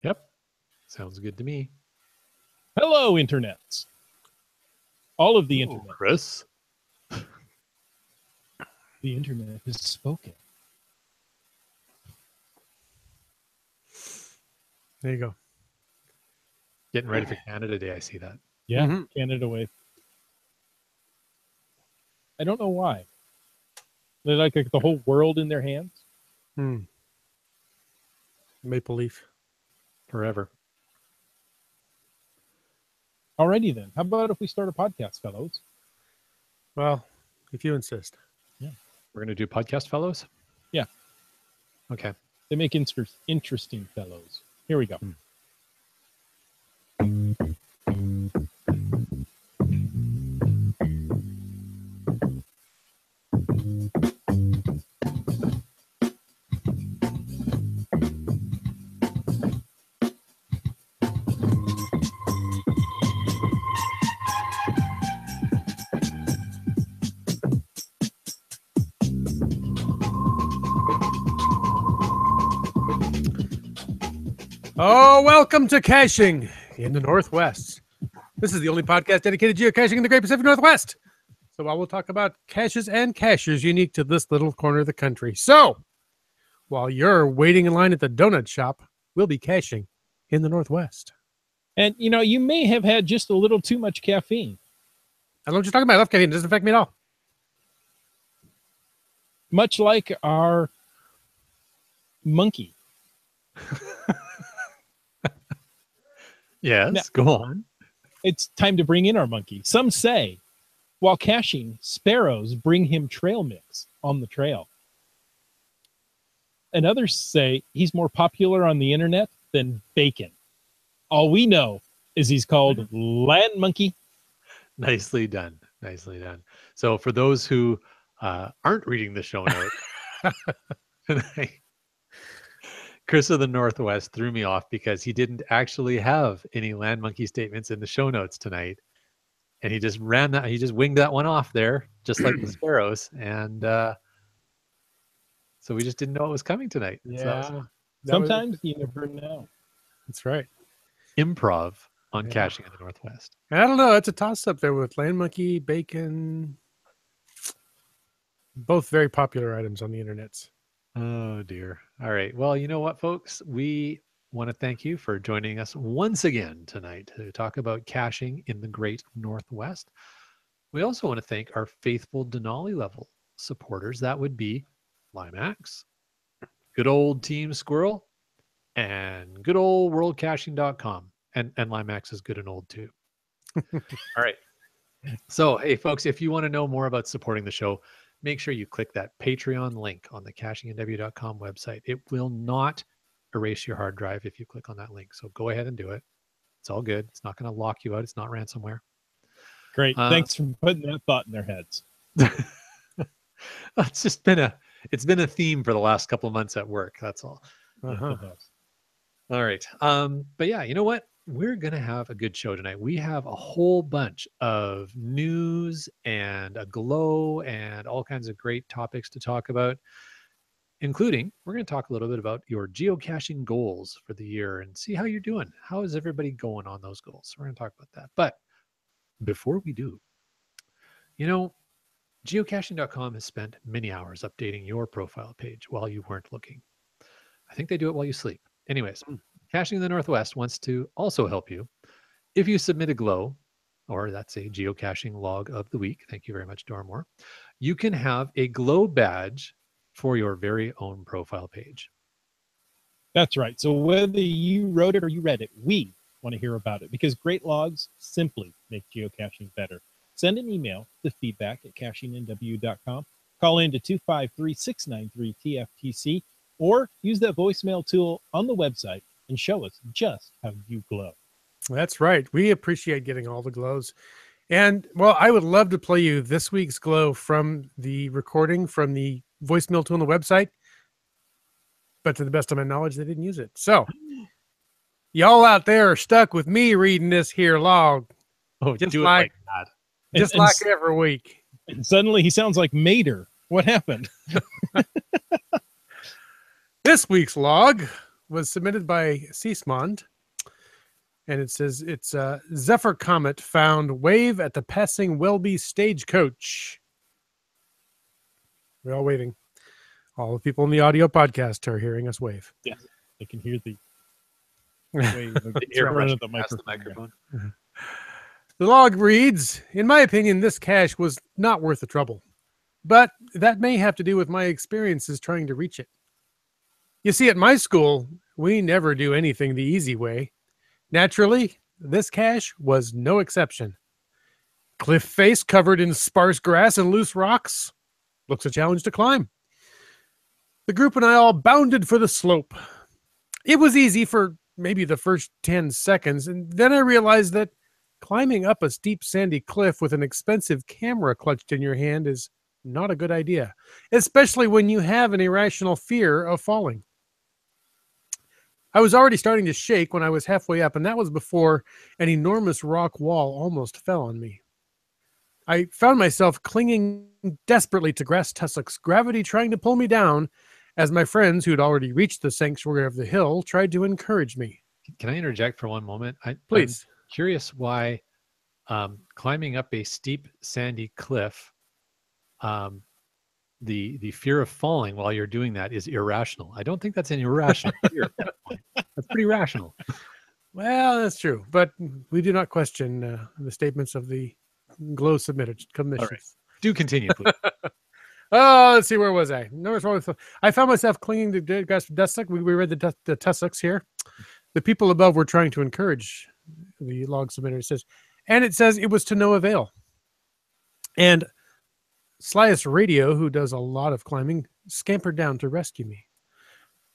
Yep. Sounds good to me. Hello, internets. All of the internet. Chris. The internet has spoken. There you go. Getting ready for Canada Day. I see that. Yeah, Canada Wave. I don't know why. They like the whole world in their hands. Maple Leaf. Forever. Alrighty then. How about if we start a podcast, fellows? Well, if you insist. Yeah. We're going to do podcast fellows? Yeah. Okay. They make interesting fellows. Here we go. Oh, welcome to Caching in the Northwest. This is the only podcast dedicated to geocaching in the Great Pacific Northwest. So while we'll talk about caches and cachers unique to this little corner of the country. So while you're waiting in line at the donut shop, we'll be caching in the Northwest. And, you may have had just a little too much caffeine. I don't know what you're talking about. I love caffeine. It doesn't affect me at all. Much like our monkey. Yes, now, go on. It's time to bring in our monkey. Some say, while caching, sparrows bring him trail mix on the trail. And others say he's more popular on the internet than bacon. All we know is he's called Land Monkey. Nicely done. Nicely done. So for those who aren't reading the show note tonight, Chris of the Northwest threw me off because he didn't actually have any Land Monkey statements in the show notes tonight. And he just winged that one off there, just like the sparrows. And so we just didn't know it was coming tonight. Yeah. So Sometimes you never know. That's right. Improv on Caching in the Northwest. I don't know. It's a toss-up there with Land Monkey, bacon. Both very popular items on the internet. Oh, dear. All right. Well, you know what, folks? We want to thank you for joining us once again tonight to talk about caching in the Great Northwest. We also want to thank our faithful Denali level supporters. That would be Limax, good old Team Squirrel, and good old worldcaching.com. And Limax is good and old too. All right. So, hey, folks, if you want to know more about supporting the show, make sure you click that Patreon link on the cachingandw.com website. It will not erase your hard drive if you click on that link. So go ahead and do it. It's all good. It's not going to lock you out. It's not ransomware. Great. Thanks for putting that thought in their heads. It's been a theme for the last couple of months at work. That's all. All right. But yeah, you know what? We're going to have a good show tonight. We have a whole bunch of news and a glow and all kinds of great topics to talk about, including we're going to talk a little bit about your geocaching goals for the year and see how you're doing. How is everybody going on those goals? We're going to talk about that. But before we do, geocaching.com has spent many hours updating your profile page while you weren't looking. I think they do it while you sleep. Anyways, Caching in the Northwest wants to also help you. If you submit a glow, or that's a geocaching log of the week, thank you very much, Dormore, you can have a glow badge for your very own profile page. That's right. So whether you wrote it or you read it, we want to hear about it because great logs simply make geocaching better. Send an email to feedback@cachingandw.com. Call in to 253-693-TFTC or use that voicemail tool on the website and show us just how you glow. That's right. We appreciate getting all the glows. And, well, I would love to play you this week's glow from the recording from the voicemail tool on the website. But to the best of my knowledge, they didn't use it. So, y'all out there are stuck with me reading this here log. Oh, just do it like that. Just like every week. And suddenly he sounds like Mater. What happened? This week's log was submitted by Seasmond. And it says it's Zephyr Comet found wave at the passing Welby stagecoach. We're all waving. All the people in the audio podcast are hearing us wave. Yes, they can hear the wave of The ear front brushing of the past the microphone. microphone. The log reads, in my opinion, this cache was not worth the trouble. But that may have to do with my experiences trying to reach it. You see, at my school, we never do anything the easy way. Naturally, this cache was no exception. Cliff face covered in sparse grass and loose rocks. Looks a challenge to climb. The group and I all bounded for the slope. It was easy for maybe the first 10 seconds, and then I realized that climbing up a steep sandy cliff with an expensive camera clutched in your hand is not a good idea, especially when you have an irrational fear of falling. I was already starting to shake when I was halfway up, and that was before an enormous rock wall almost fell on me. I found myself clinging desperately to grass tussocks, gravity trying to pull me down, as my friends who'd already reached the sanctuary of the hill tried to encourage me. Can I interject for one moment? Please. I'm curious why climbing up a steep sandy cliff, the fear of falling while you're doing that is irrational. I don't think that's an irrational fear at that point. That's pretty rational. Well, that's true, but we do not question the statements of the glow submitted commissions. Right. Do continue, please. Oh, let's see, where was I? I found myself clinging to grass tussock. We read the tussocks here. The people above were trying to encourage the log submitter. It says it was to no avail. And Slyus Radio, who does a lot of climbing, scampered down to rescue me.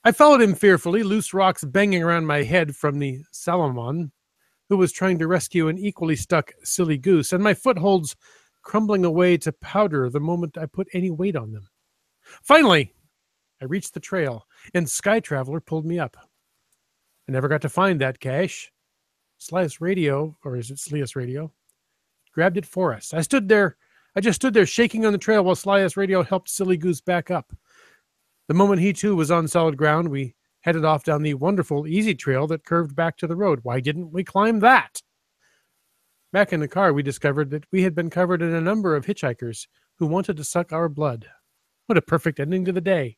I followed him fearfully, loose rocks banging around my head from the Salomon, who was trying to rescue an equally stuck silly goose, and my footholds crumbling away to powder the moment I put any weight on them. Finally, I reached the trail, and Sky Traveler pulled me up. I never got to find that cache. Slyus Radio, or is it Slyus Radio, grabbed it for us. I just stood there shaking on the trail while Slyus Radio helped Silly Goose back up. The moment he too was on solid ground, we headed off down the wonderful easy trail that curved back to the road. Why didn't we climb that? Back in the car, we discovered that we had been covered in a number of hitchhikers who wanted to suck our blood. What a perfect ending to the day.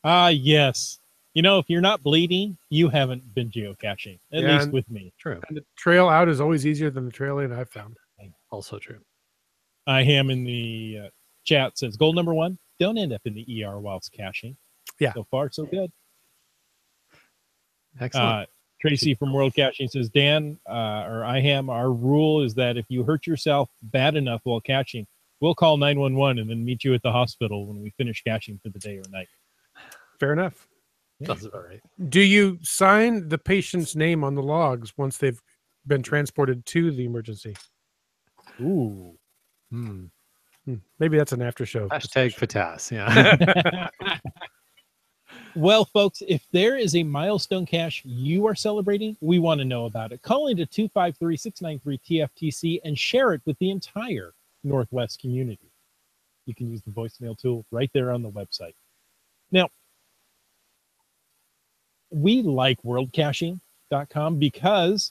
Yes. You know, if you're not bleeding, you haven't been geocaching, at least with me. True. And the trail out is always easier than the trail in, I've found. Also true. I am in the chat says, goal number 1, don't end up in the ER whilst caching. Yeah. So far, so good. Excellent. Tracy from World Caching says, Dan, or IHAM, our rule is that if you hurt yourself bad enough while caching, we'll call 911 and then meet you at the hospital when we finish caching for the day or night. Fair enough. That's all right. Do you sign the patient's name on the logs once they've been transported to the emergency? Ooh. Maybe that's an after show. Hashtag FATAS. Yeah. Well, folks, if there is a milestone cache you are celebrating, we want to know about it. Call into 253-693-TFTC and share it with the entire NorthWest community. You can use the voicemail tool right there on the website. Now, we like worldcaching.com because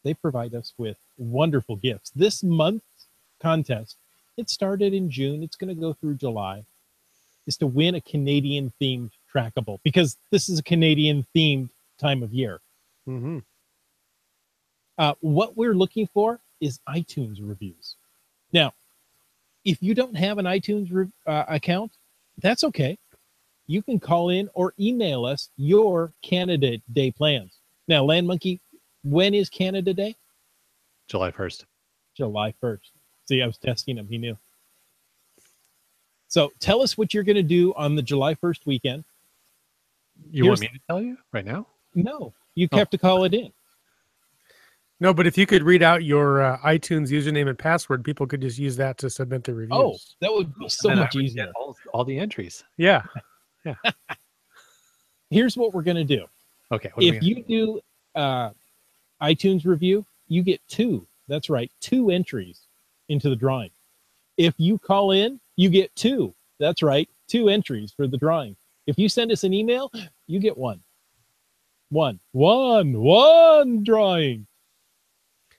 they provide us with wonderful gifts. This month's contest, it started in June. It's going to go through July. Is to win a Canadian-themed trackable because this is a Canadian-themed time of year. Mm-hmm. What we're looking for is iTunes reviews. Now, if you don't have an iTunes account, that's okay. You can call in or email us your Canada Day plans. Now, Land Monkey, when is Canada Day? July 1st. July 1st. See, I was testing him. He knew. So tell us what you're going to do on the July 1st weekend. You want me to tell you right now? No, you have to call it in. No, but if you could read out your iTunes username and password, people could just use that to submit their reviews. Oh, that would be so much easier. All the entries. Yeah. Here's what we're going to do. Okay. If you do iTunes review, you get 2. That's right, 2 entries into the drawing. If you call in, you get 2. That's right, 2 entries for the drawing. If you send us an email, you get one drawing.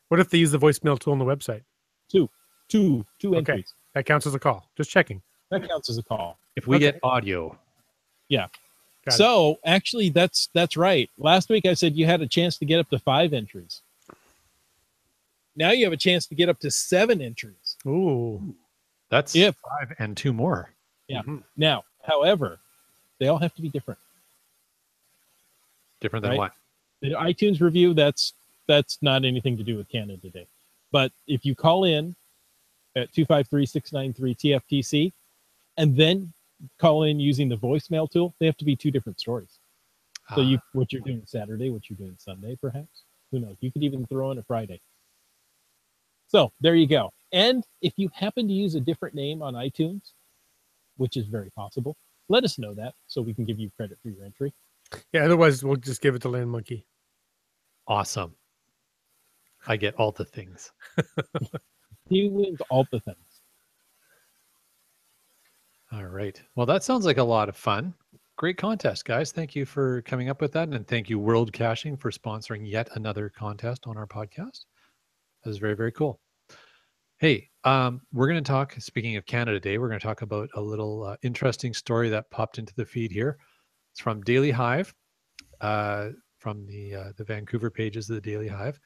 What if they use the voicemail tool on the website? Two Okay. entries. That counts as a call. Just checking. That counts as a call. If we Okay. get audio. Yeah. Got it. So actually, that's right. Last week I said you had a chance to get up to 5 entries. Now you have a chance to get up to 7 entries. Ooh. That's If- 5 and 2 more. Yeah. Mhm. Now, however, they all have to be different. Different than Right. what? The iTunes review, that's not anything to do with Canada Day. But if you call in at 253-693-TFTC and then call in using the voicemail tool, they have to be 2 different stories. So what you're doing Saturday, what you're doing Sunday, perhaps. Who knows? You could even throw in a Friday. So there you go. And if you happen to use a different name on iTunes, which is very possible, let us know that so we can give you credit for your entry. Yeah, otherwise we'll just give it to Land Monkey. Awesome. I get all the things. He wins all the things. All right. Well, that sounds like a lot of fun. Great contest, guys. Thank you for coming up with that. And thank you, World Caching, for sponsoring yet another contest on our podcast. That was very, very cool. Hey, we're going to talk, speaking of Canada Day, we're going to talk about a little interesting story that popped into the feed here. It's from Daily Hive, from the Vancouver pages of the Daily Hive.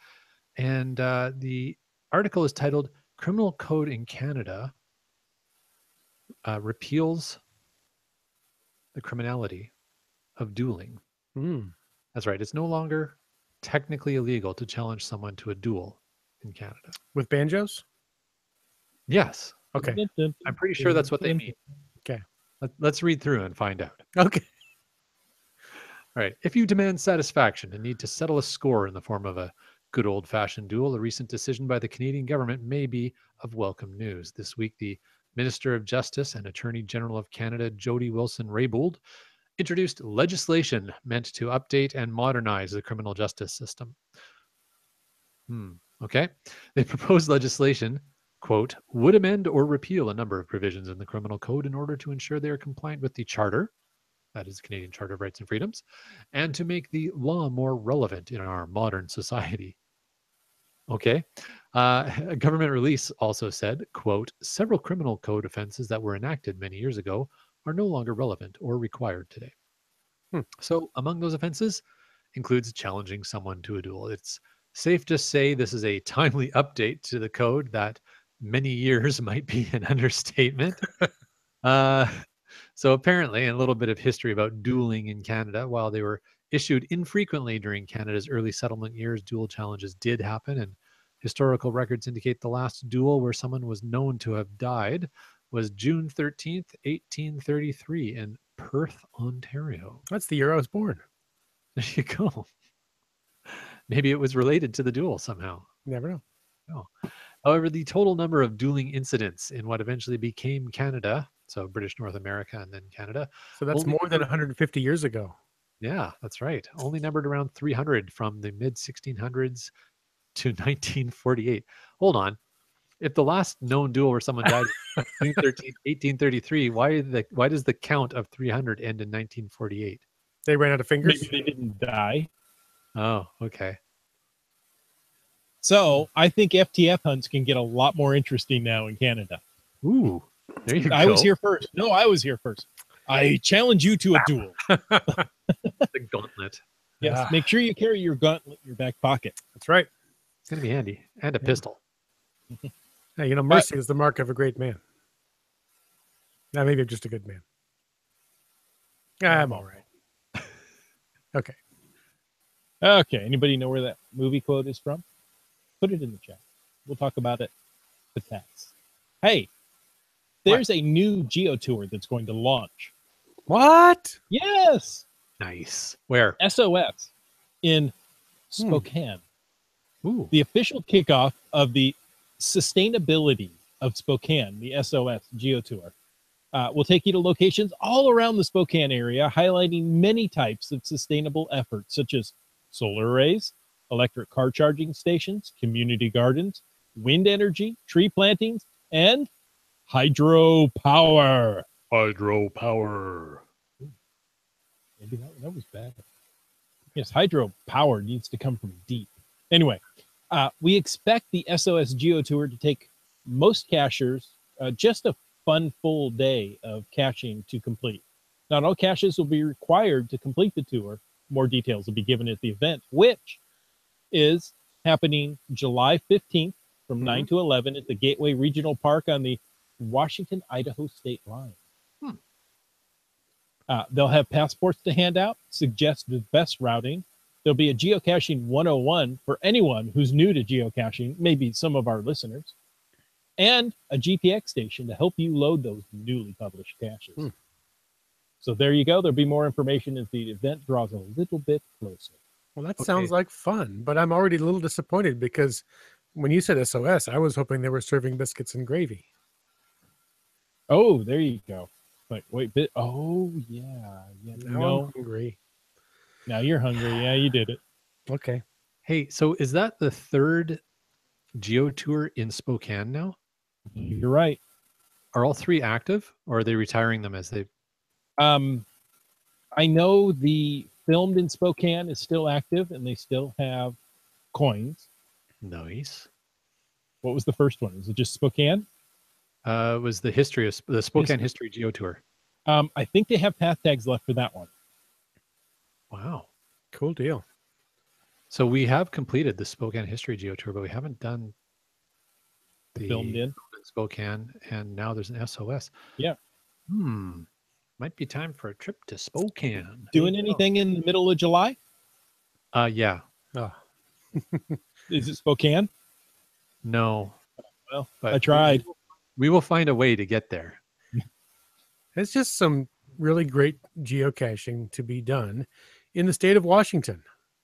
And the article is titled Criminal Code in Canada Repeals the Criminality of Dueling. Mm. That's right. It's no longer technically illegal to challenge someone to a duel in Canada. With banjos? Yes. Okay. I'm pretty sure that's what they mean. Okay. Let's read through and find out. Okay. All right. If you demand satisfaction and need to settle a score in the form of a good old-fashioned duel, a recent decision by the Canadian government may be of welcome news. This week, the Minister of Justice and Attorney General of Canada, Jody Wilson-Raybould, introduced legislation meant to update and modernize the criminal justice system. Okay. The proposed legislation, quote, would amend or repeal a number of provisions in the criminal code in order to ensure they are compliant with the Charter, that is Canadian Charter of Rights and Freedoms, and to make the law more relevant in our modern society. Okay. A government release also said, quote, several criminal code offenses that were enacted many years ago are no longer relevant or required today. So among those offenses includes challenging someone to a duel. It's safe to say this is a timely update to the code that many years might be an understatement. So apparently, and a little bit of history about dueling in Canada, while they were issued infrequently during Canada's early settlement years, duel challenges did happen, and historical records indicate the last duel where someone was known to have died was June 13th, 1833 in Perth, Ontario. That's the year I was born. There you go. Maybe it was related to the duel somehow. Never know. No. However, the total number of dueling incidents in what eventually became Canada, so British North America and then Canada. So that's only more than 150 years ago. Yeah, that's right. Only numbered around 300 from the mid 1600s to 1948. Hold on. If the last known duel where someone died was 1833, why does the count of 300 end in 1948? They ran out of fingers. Maybe they didn't die. Oh, okay. So I think FTF hunts can get a lot more interesting now in Canada. Ooh, there you go. I was here first. No, I was here first. I challenge you to a duel. The gauntlet. Yes. Ah. Make sure you carry your gauntlet in your back pocket. That's right. It's going to be handy. And a pistol. Hey, you know, mercy is the mark of a great man. Now, maybe I'm just a good man. I'm all right. Okay. Okay. Anybody know where that movie quote is from? Put it in the chat. We'll talk about it. But that's. Hey, there's a new Geo tour that's going to launch. What? Yes. Nice. Where? SOS in Spokane. Ooh. The official kickoff of the Sustainability of Spokane, the SOS Geo Tour, will take you to locations all around the Spokane area, highlighting many types of sustainable efforts, such as solar arrays, electric car charging stations, community gardens, wind energy, tree plantings, and hydropower. Hydropower. Maybe that was better. Yes, hydropower needs to come from deep. Anyway, we expect the SOS Geo Tour to take most cachers just a fun full day of caching to complete. Not all caches will be required to complete the tour. More details will be given at the event, which is happening July 15th from 9 to 11 at the Gateway Regional Park on the Washington-Idaho state line. They'll have passports to hand out, suggest the best routing. There'll be a geocaching 101 for anyone who's new to geocaching, maybe some of our listeners, and a GPX station to help you load those newly published caches. So there you go. There'll be more information as the event draws a little bit closer. Well, that sounds like fun, but I'm already a little disappointed because when you said SOS, I was hoping they were serving biscuits and gravy. Oh, there you go. Like, wait, oh, yeah. Now I'm hungry. Now you're hungry. Yeah, you did it. Okay. Hey, so is that the third Geo Tour in Spokane now? You're right. Are all 3 active, or are they retiring them as they... I know the Filmed in Spokane is still active, and they still have coins. Nice. What was the first one? Was it just Spokane? It was the Spokane History Geo Tour. I think they have path tags left for that one. Wow. Cool deal. So we have completed the Spokane History Geo Tour, but we haven't done the Filmed in Spokane, and now there's an SOS. Yeah. Might be time for a trip to Spokane. Doing anything in the middle of July? Yeah. Oh. Is it Spokane? No. Well, but I tried. We will find a way to get there. It's just some really great geocaching to be done in the state of Washington.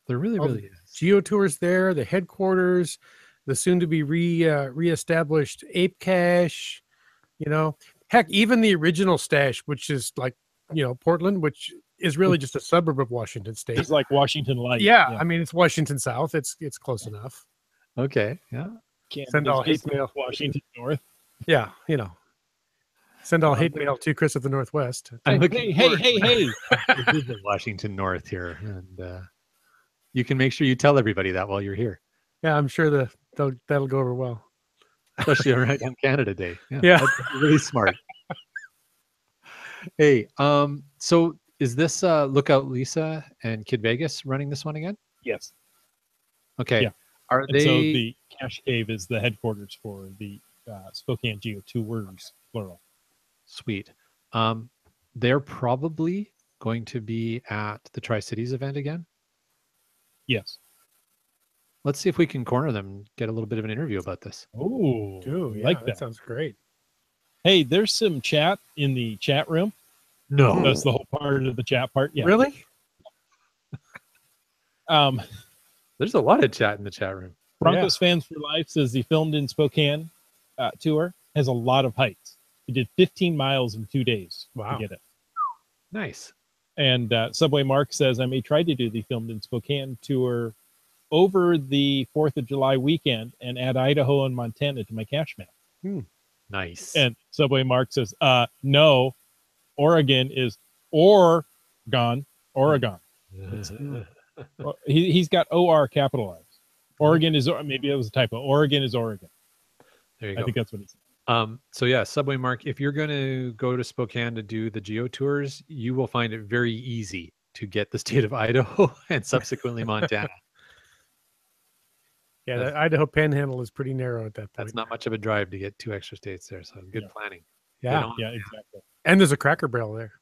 There really is. Geotours there, the headquarters, the soon-to-be reestablished Ape Cache, heck, even the original stash, which is like, Portland, which is really just a suburb of Washington State. It's like Washington Light. Yeah, I mean, it's Washington South. It's close enough. Okay, yeah. Send all hate mail. Washington North. Yeah, send all hate mail to Chris of the Northwest. Hey. Washington North here, and you can make sure you tell everybody that while you're here. Yeah, I'm sure that'll go over well. Especially right on Canada Day. Yeah. That's really smart. Hey, so is this Lookout Lisa and Kid Vegas running this one again? Yes. Okay. Yeah. Are and they? So the Cache Cave is the headquarters for the Spokane Geo Tours, plural. Sweet. They're probably going to be at the Tri-Cities event again. Yes. Let's see if we can corner them and get a little bit of an interview about this. Oh, yeah, like that sounds great. Hey, there's some chat in the chat room. No. That's the whole part of the chat part. Yeah. Really? There's a lot of chat in the chat room. Broncos Fans for Life says the Filmed in Spokane tour has a lot of heights. He did 15 miles in 2 days to get it. Nice. And Subway Mark says, I may try to do the Filmed in Spokane tour over the 4th of July weekend and add Idaho and Montana to my cache map. Nice. And Subway Mark says, no, Oregon is Oregon. He's got OR capitalized. Oregon is, maybe that was a typo. Oregon is Oregon. There you go. I think that's what he said. So yeah, Subway Mark, if you're going to go to Spokane to do the Geo Tours, you will find it very easy to get the state of Idaho and subsequently Montana. Yeah, the Idaho Panhandle is pretty narrow at that point. That's not much of a drive to get 2 extra states there, so good planning. Yeah, yeah, exactly. And there's a Cracker Barrel there.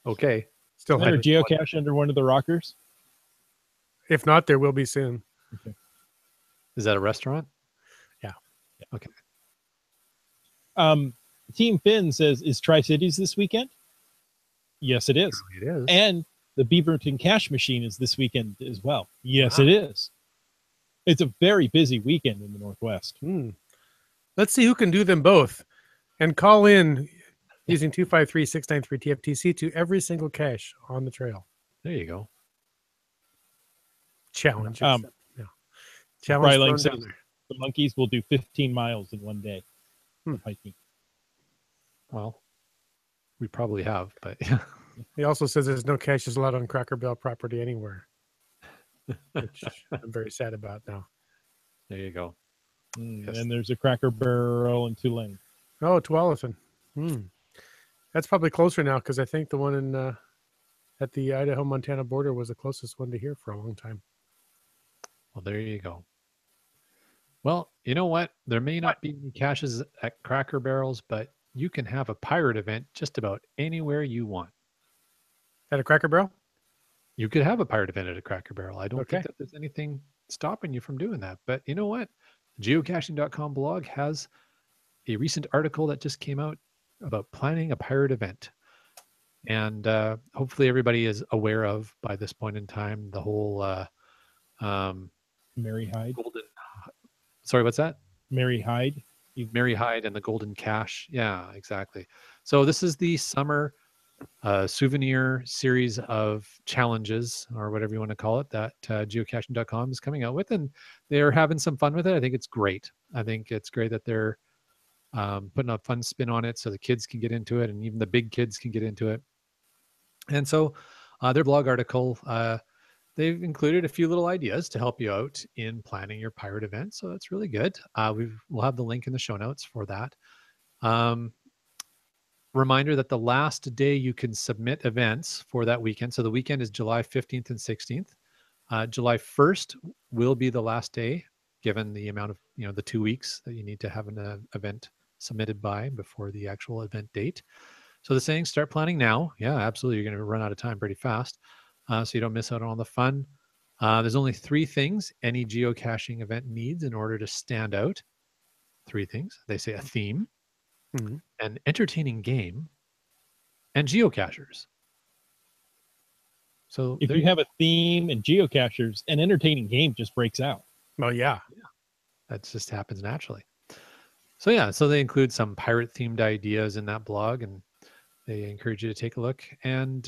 Okay. Still have a geocache under one of the rockers? If not, there will be soon. Okay. Is that a restaurant? Yeah. Okay. Team Finn says, is Tri-Cities this weekend? Yes, it is. It is. And the Beaverton Cache Machine is this weekend as well. Yes, it is. It's a very busy weekend in the Northwest. Let's see who can do them both. And call in using 253-693-TFTC to every single cache on the trail. There you go. Challenge. Challenge. Fryling says the monkeys will do 15 miles in one day of hiking. Well, we probably have, but He also says there's no caches allowed on Cracker Barrel property anywhere, which I'm very sad about now. There you go. Yes. And there's a Cracker Barrel in Tulane. Oh, Tualatin. That's probably closer now because I think the one in at the Idaho-Montana border was the closest one to here for a long time. Well, there you go. Well, you know what? There may not be any caches at Cracker Barrels, but you can have a pirate event just about anywhere you want. At a Cracker Barrel? You could have a pirate event at a Cracker Barrel. I don't Okay. think that there's anything stopping you from doing that. But you know what? Geocaching.com blog has a recent article that just came out about planning a pirate event. And hopefully everybody is aware of, by this point in time, the whole Mary Hyde. Sorry, what's that? Mary Hyde. Mary Hyde and the Golden Cache. Yeah, exactly. So this is the summer souvenir series of challenges, or whatever you want to call it, that geocaching.com is coming out with, and they're having some fun with it. I think it's great. I think it's great that they're putting a fun spin on it so the kids can get into it, and even the big kids can get into it. And so their blog article, they've included a few little ideas to help you out in planning your pirate event. So that's really good. We'll have the link in the show notes for that. Reminder that the last day you can submit events for that weekend. So the weekend is July 15th and 16th. July 1st will be the last day, given the amount of, the 2 weeks that you need to have an event submitted by before the actual event date. So the saying, start planning now. Yeah, absolutely. You're going to run out of time pretty fast. So you don't miss out on all the fun. There's only 3 things any geocaching event needs in order to stand out. 3 things. They say a theme, an entertaining game, and geocachers. So if you have a theme and geocachers, an entertaining game just breaks out. Well, yeah. That just happens naturally. So they include some pirate themed ideas in that blog, and they encourage you to take a look. And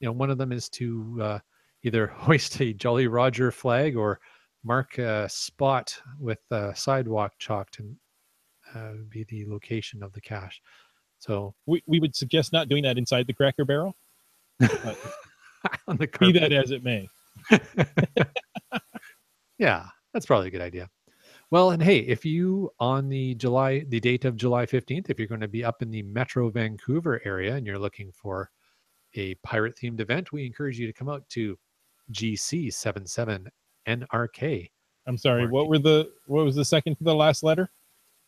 one of them is to either hoist a Jolly Roger flag or mark a spot with a sidewalk chalked and be the location of the cache. So we would suggest not doing that inside the Cracker Barrel. On the be that as it may. Yeah, that's probably a good idea. Well, and hey, if you on the date of July 15th, if you're going to be up in the Metro Vancouver area and you're looking for a pirate themed event, we encourage you to come out to GC77 NRK. I'm sorry, what was the second to the last letter?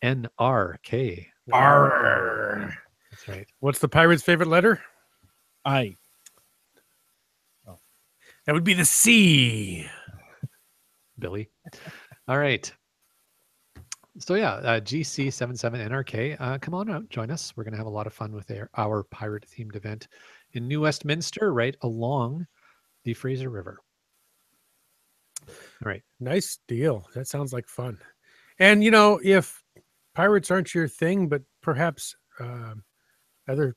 NRK. Arr. That's right. What's the pirate's favorite letter? I. Oh. That would be the C. Billy. All right. So yeah, GC77 NRK. Come on out, join us. We're going to have a lot of fun with our pirate themed event in New Westminster, right along the Fraser River. All right. Nice deal. That sounds like fun. And, if pirates aren't your thing, but perhaps other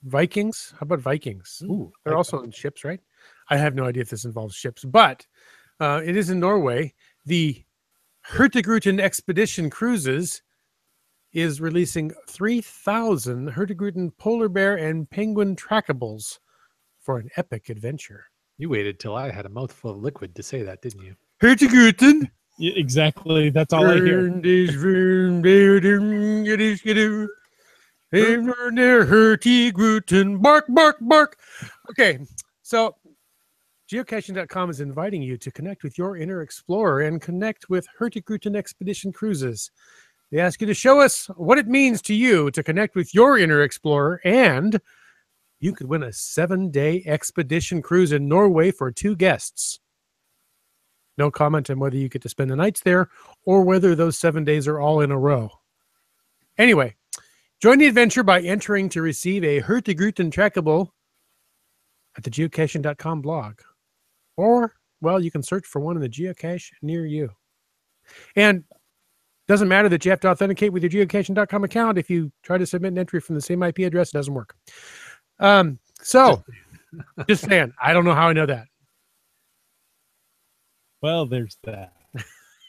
Vikings, how about Vikings? Ooh, they're also in ships, right? I have no idea if this involves ships, but it is in Norway. The Hurtigruten Expedition Cruises is releasing 3,000 Hurtigruten polar bear and penguin trackables for an epic adventure. You waited till I had a mouthful of liquid to say that, didn't you? Hurtigruten. Yeah, exactly. That's all I hear. Hurtigruten, bark, bark, bark. Okay, so geocaching.com is inviting you to connect with your inner explorer and connect with Hurtigruten Expedition Cruises. They ask you to show us what it means to you to connect with your inner explorer, and you could win a 7-day expedition cruise in Norway for 2 guests. No comment on whether you get to spend the nights there or whether those 7 days are all in a row. Anyway, join the adventure by entering to receive a Hurtigruten trackable at the geocaching.com blog. Or, well, you can search for one in the geocache near you. And doesn't matter that you have to authenticate with your geocaching.com account. If you try to submit an entry from the same IP address, it doesn't work. So, just saying, I don't know how I know that. Well, there's that.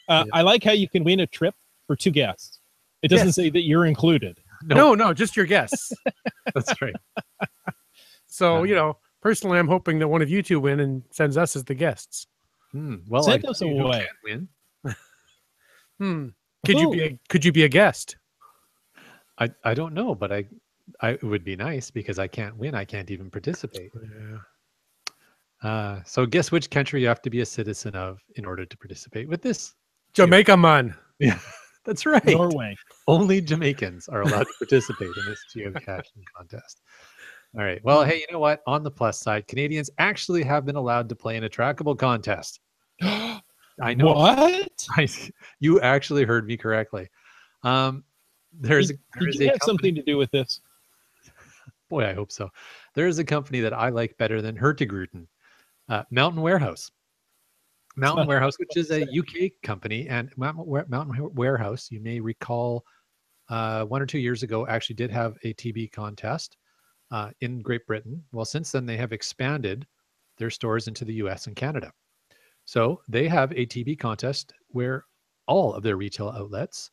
I like how you can win a trip for 2 guests. It doesn't say that you're included. No, No, just your guests. that's right. So, personally, I'm hoping that one of you two win and sends us as the guests. Well, Send I us tell you who away. can win. Hmm. Who? Could you be a guest? I don't know, but it would be nice because I can't win. I can't even participate. Yeah. So guess which country you have to be a citizen of in order to participate with this? Jamaica, man. Yeah, that's right. Norway. Only Jamaicans are allowed to participate in this geocaching contest. All right. Well, hey, you know what? On the plus side, Canadians actually have been allowed to play in a trackable contest. I know. What? You actually heard me correctly. There's Did a you have company, something to do with this? boy, I hope so. There is a company that I like better than Hurtigruten, Mountain Warehouse. Mountain not Warehouse, which what is I a said. UK company, and Mountain Warehouse, you may recall, 1 or 2 years ago, actually did have a TB contest in Great Britain. Well, since then, they have expanded their stores into the US and Canada. So they have a TB contest where all of their retail outlets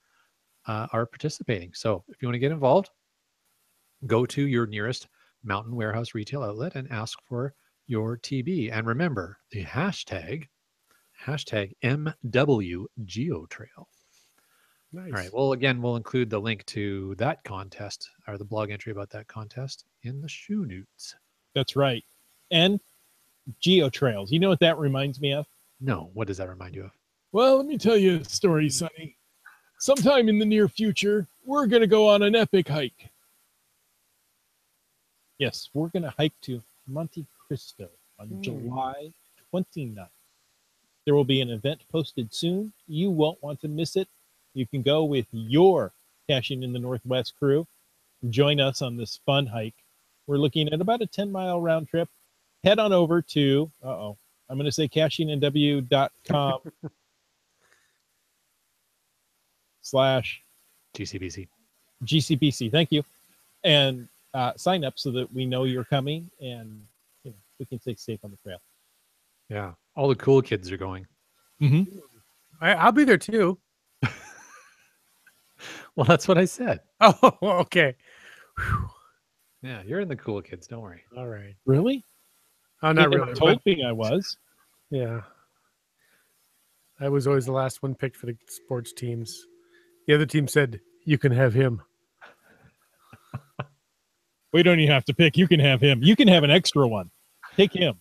are participating. So if you want to get involved, go to your nearest Mountain Warehouse retail outlet and ask for your TB. And remember the hashtag MWGeotrail. Nice. All right. Well, again, we'll include the link to that contest or the blog entry about that contest in the shoe notes. That's right. And geotrails. You know what that reminds me of? No, what does that remind you of? Well, let me tell you a story, Sonny. Sometime in the near future, we're going to go on an epic hike. Yes, we're going to hike to Monte Cristo on July 29th. There will be an event posted soon. You won't want to miss it. You can go with your Caching in the Northwest crew. Join us on this fun hike. We're looking at about a 10-mile round trip. Head on over to, I'm going to say cachingandw.com / GCBC. GCBC. Thank you. And sign up so that we know you're coming and we can stay safe on the trail. Yeah. All the cool kids are going. Mm-hmm. I'll be there too. Well, that's what I said. Oh, okay. Whew. Yeah, you're in the cool kids. Don't worry. All right. Really? Oh, not They really. told But me I was. yeah. I was always the last one picked for the sports teams. The other team said, you can have him. We don't even have to pick. You can have him. You can have an extra one. Take him.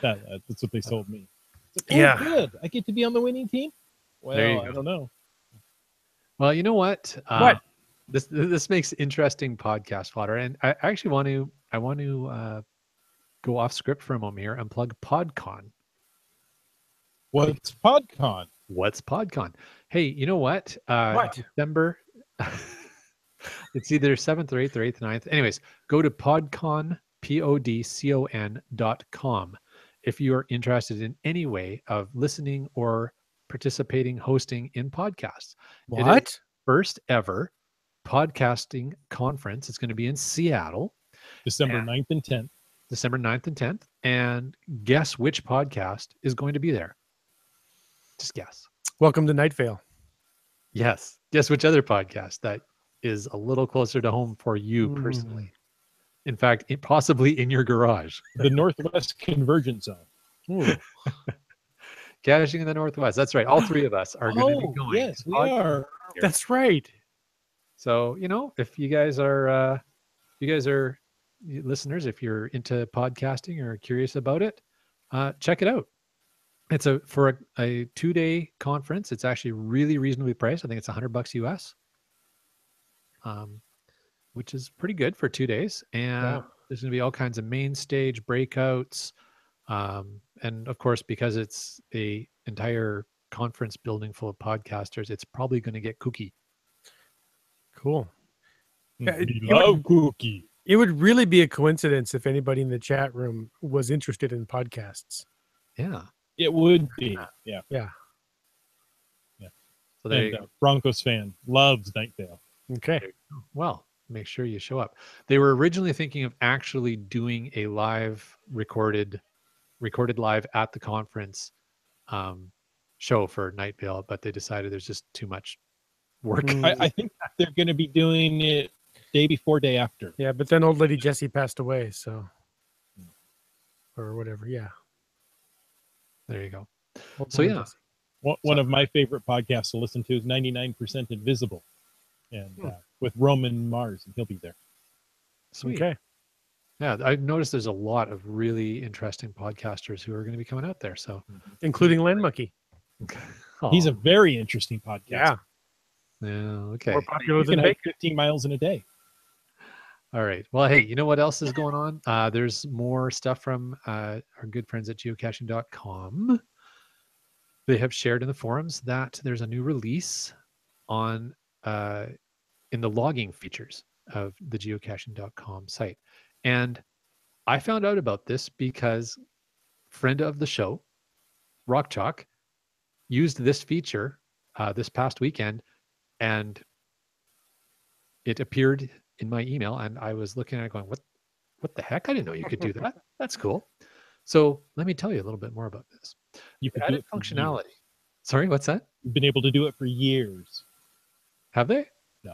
That's what they told me. Like, Yeah. Good. I get to be on the winning team? There you Well, go. I don't know. Well, you know what? What? This makes interesting podcast fodder, and I actually want to go off script for a moment here and plug PodCon. What's PodCon? What's PodCon? Hey, you know what? What? December. It's either 7th or 8th or 8th, 9th. Anyways, go to PodCon, PODCON.com if you are interested in any way of listening or participating, hosting in podcasts. It is What? first ever podcasting conference. It's going to be in Seattle, December Yeah. 9th and 10th. December 9th and 10th. And guess which podcast is going to be there? Just guess. Welcome to Night Vale. Yes. Guess which other podcast that is a little closer to home for you personally. In fact, possibly in your garage. The Northwest Convergence Zone. Ooh. Caching in the Northwest. That's right. All three of us are going to be going. Yes, to we PodCon are. here. That's right. So, if you guys are listeners, if you're into podcasting or curious about it, check it out. It's for a 2-day conference. It's actually really reasonably priced. I think it's $100 US, which is pretty good for 2 days. And Wow. there's going to be all kinds of main stage breakouts. And of course, because it's a entire conference building full of podcasters, it's probably going to get kooky. Cool. Yeah, We love cookie. It would really be a coincidence if anybody in the chat room was interested in podcasts. Yeah. It would be. Yeah. Yeah. So there you And go. Broncos fan loves Night Vale. Okay. Well, make sure you show up. They were originally thinking of actually doing a live recorded live at the conference show for Night Vale, but they decided there's just too much work. I think they're going to be doing it day before, day after. Yeah, but then old lady Jessie passed away, so or whatever. Yeah. There you go. Old So woman yeah, Jessie. One of my favorite podcasts to listen to is 99% Invisible, and with Roman Mars, and he'll be there. sweet. Okay. Yeah, I've noticed there's a lot of really interesting podcasters who are going to be coming out there. So, Including Land Monkey. He's a Aw, very interesting podcast. Yeah. yeah, okay. More popular You than can hike Baker. 15 miles in a day. All right. Well, hey, you know what else is going on? There's more stuff from our good friends at geocaching.com. They have shared in the forums that there's a new release on in the logging features of the geocaching.com site. And I found out about this because friend of the show, Rock Chalk, used this feature this past weekend, and it appeared in my email, and I was looking at it going, what the heck? I didn't know you could do that. That's cool. So let me tell you a little bit more about this. You could do Added it for functionality. years. Sorry, what's that? You've been able to do it for years. Have they? No.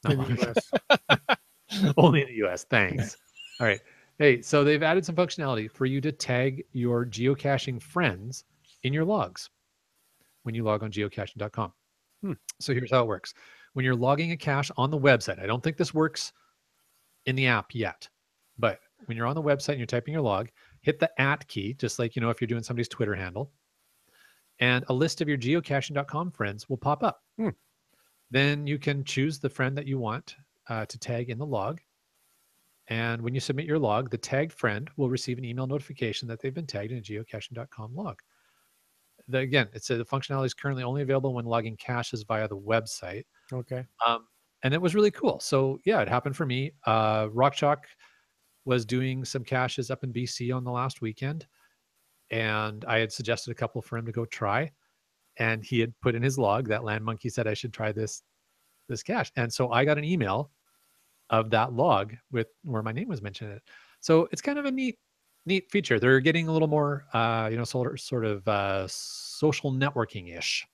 In the US. Only in the US. Thanks. All right. Hey, so they've added some functionality for you to tag your geocaching friends in your logs when you log on geocaching.com. So here's how it works. When you're logging a cache on the website, I don't think this works in the app yet, but when you're on the website and you're typing your log, hit the @ key, just like, if you're doing somebody's Twitter handle, and a list of your geocaching.com friends will pop up. Then you can choose the friend that you want to tag in the log. And when you submit your log, the tagged friend will receive an email notification that they've been tagged in a geocaching.com log. Again, it said the functionality is currently only available when logging caches via the website. Okay. And it was really cool. So yeah, it happened for me. Rock Chalk was doing some caches up in BC on the last weekend, and I had suggested a couple for him to go try, and he had put in his log that Land Monkey said I should try this cache, and so I got an email of that log with where my name was mentioned in it. So it's kind of a neat feature. They're getting a little more, sort of social networking ish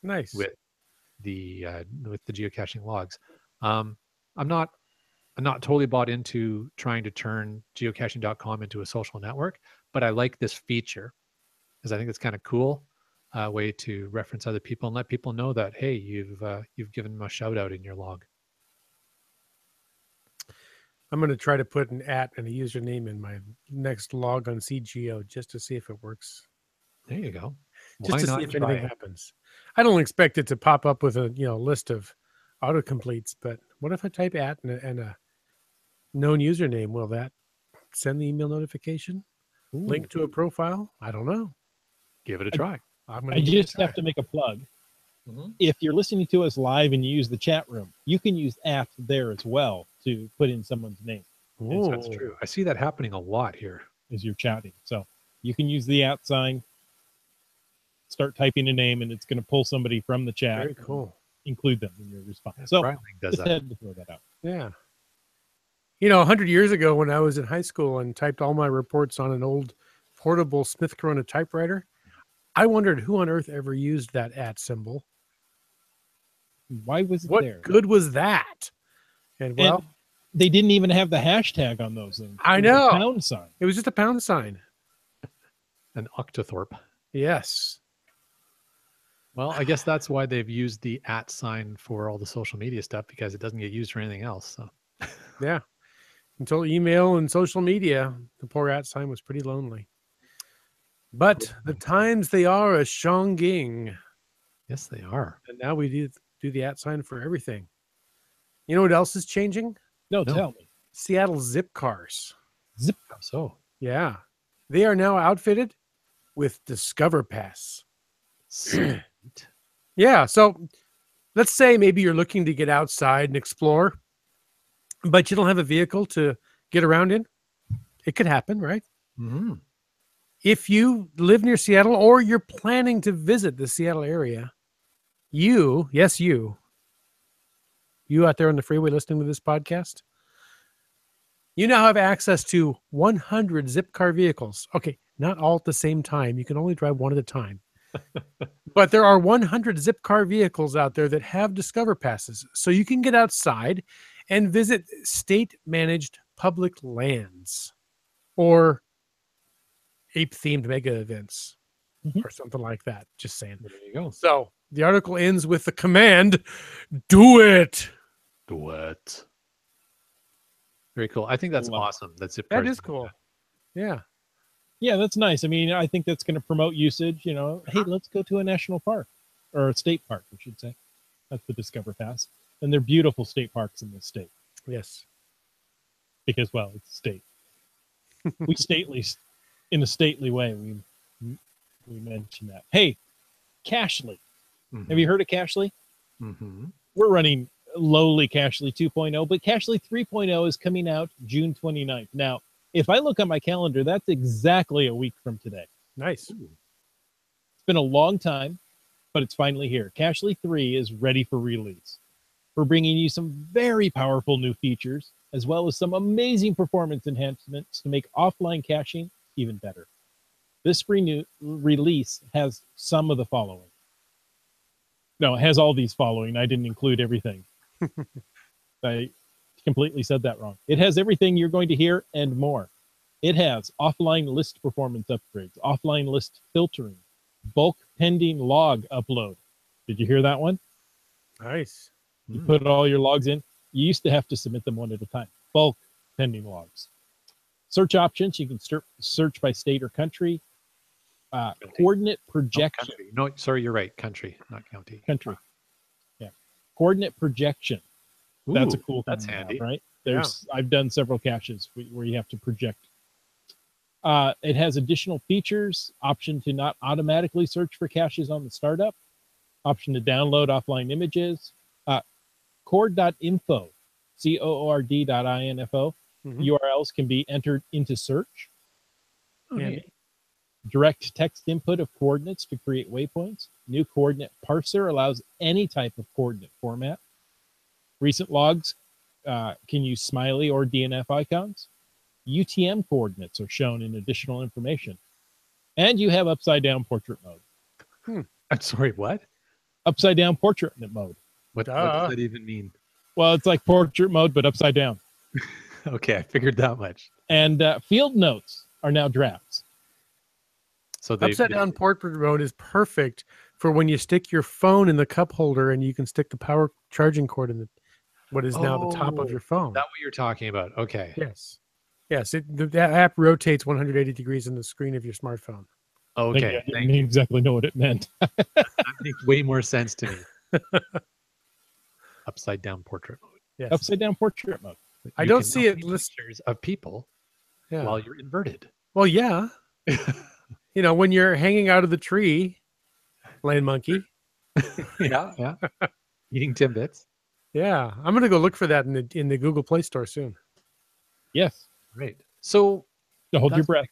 Nice. with the geocaching logs. I'm not totally bought into trying to turn geocaching.com into a social network, but I like this feature because I think it's kind of cool way to reference other people and let people know that, hey, you've given them a shout out in your log. I'm going to try to put an @ and a username in my next log on CGO just to see if it works. There you go. Just Why to not see if try anything it? happens. I don't expect it to pop up with a list of autocompletes, but what if I type @ and a known username? Will that send the email notification? Link to a profile? I don't know. Give it a try. I just have to make a plug. If you're listening to us live and you use the chat room, you can use @ there as well to put in someone's name Yes, that's true. I see that happening a lot here. as you're chatting. So you can use the @ sign, start typing a name, and it's going to pull somebody from the chat. Very cool. Include them in your response. So Brightling does just that. had to throw that out. Yeah. 100 years ago when I was in high school and typed all my reports on an old portable Smith Corona typewriter, I wondered who on earth ever used that @ symbol. Why was it What there? good was that? And well, And they didn't even have the hashtag on those things. I It was a know. pound sign. it was just a pound sign. An octothorpe. Yes. Well, I guess that's why they've used the @ sign for all the social media stuff, because it doesn't get used for anything else. So Yeah. Until email and social media, the poor @ sign was pretty lonely. But the times they are a shonging. yes, they are. And now we do the @ sign for everything. You know what else is changing? No, No. tell me. Seattle zip cars. Zip. So Yeah. They are now outfitted with Discover Pass. sweet. Yeah. So let's say maybe you're looking to get outside and explore, but you don't have a vehicle to get around in. It could happen, right? Mhm. If you live near Seattle or you're planning to visit the Seattle area, you out there on the freeway listening to this podcast, you now have access to 100 zip car vehicles. Okay, not all at the same time. You can only drive one at a time. But there are 100 zip car vehicles out there that have Discover passes. So you can get outside and visit state-managed public lands or ape-themed mega events Mhm. or something like that. Just saying. There you go. So the article ends with the command, do it. Do it. Very cool. I think that's Love it. awesome. That zip That cars is do cool. Yeah. Yeah, that's nice. I mean, I think that's going to promote usage. You know, hey, let's go to a national park or a state park, I should say. That's the Discover Pass. And they're beautiful state parks in this state Yes. because, well, it's a state. We stately, in a stately way, we mention that. Hey, Cashly. Have you heard of Cashly? Mm-hmm. We're running lowly Cashly 2.0, but Cashly 3.0 is coming out June 29th. Now, if I look on my calendar, that's exactly a week from today. Nice. It's been a long time, but it's finally here. Cashly 3 is ready for release. We're bringing you some very powerful new features, as well as some amazing performance enhancements to make offline caching even better. This release has some of the following. No, it has all these following. I didn't include everything. I completely said that wrong. It has everything you're going to hear and more. It has offline list performance upgrades, offline list filtering, bulk pending log upload. Did you hear that one? Nice. You put all your logs in. You used to have to submit them one at a time. Bulk pending logs. Search options. You can search by state or country. Coordinate projection. Country. No, sorry, you're right. Country, not county. Country. Yeah. Coordinate projection. That's a Ooh, cool thing that's to have, handy. right? I've done several caches where you have to project. It has additional features, option to not automatically search for caches on the startup, option to download offline images, cord.info, COORD.info. URLs can be entered into search. Handy. Direct text input of coordinates to create waypoints. New coordinate parser allows any type of coordinate format. Recent logs can use smiley or DNF icons. UTM coordinates are shown in additional information. And you have upside down portrait mode. I'm sorry, what? Upside down portrait mode. What does that even mean? Well, it's like portrait mode, but upside down. Okay, I figured that much. And field notes are now drafts. So Upside down portrait mode is perfect for when you stick your phone in the cup holder and you can stick the power charging cord in what is now the top of your phone. That's what you're talking about. Okay. Yes. Yes. The app rotates 180 degrees on the screen of your smartphone. Okay. I didn't exactly know what it meant. That makes way more sense to me. Upside down portrait mode. Yes. Upside down portrait mode. I don't see it pictures of people while you're inverted. Well, yeah. You know, when you're hanging out of the tree, land monkey. Yeah. Eating Timbits. Yeah. I'm going to go look for that in the Google Play Store soon. Yes. Great. So hold your breath.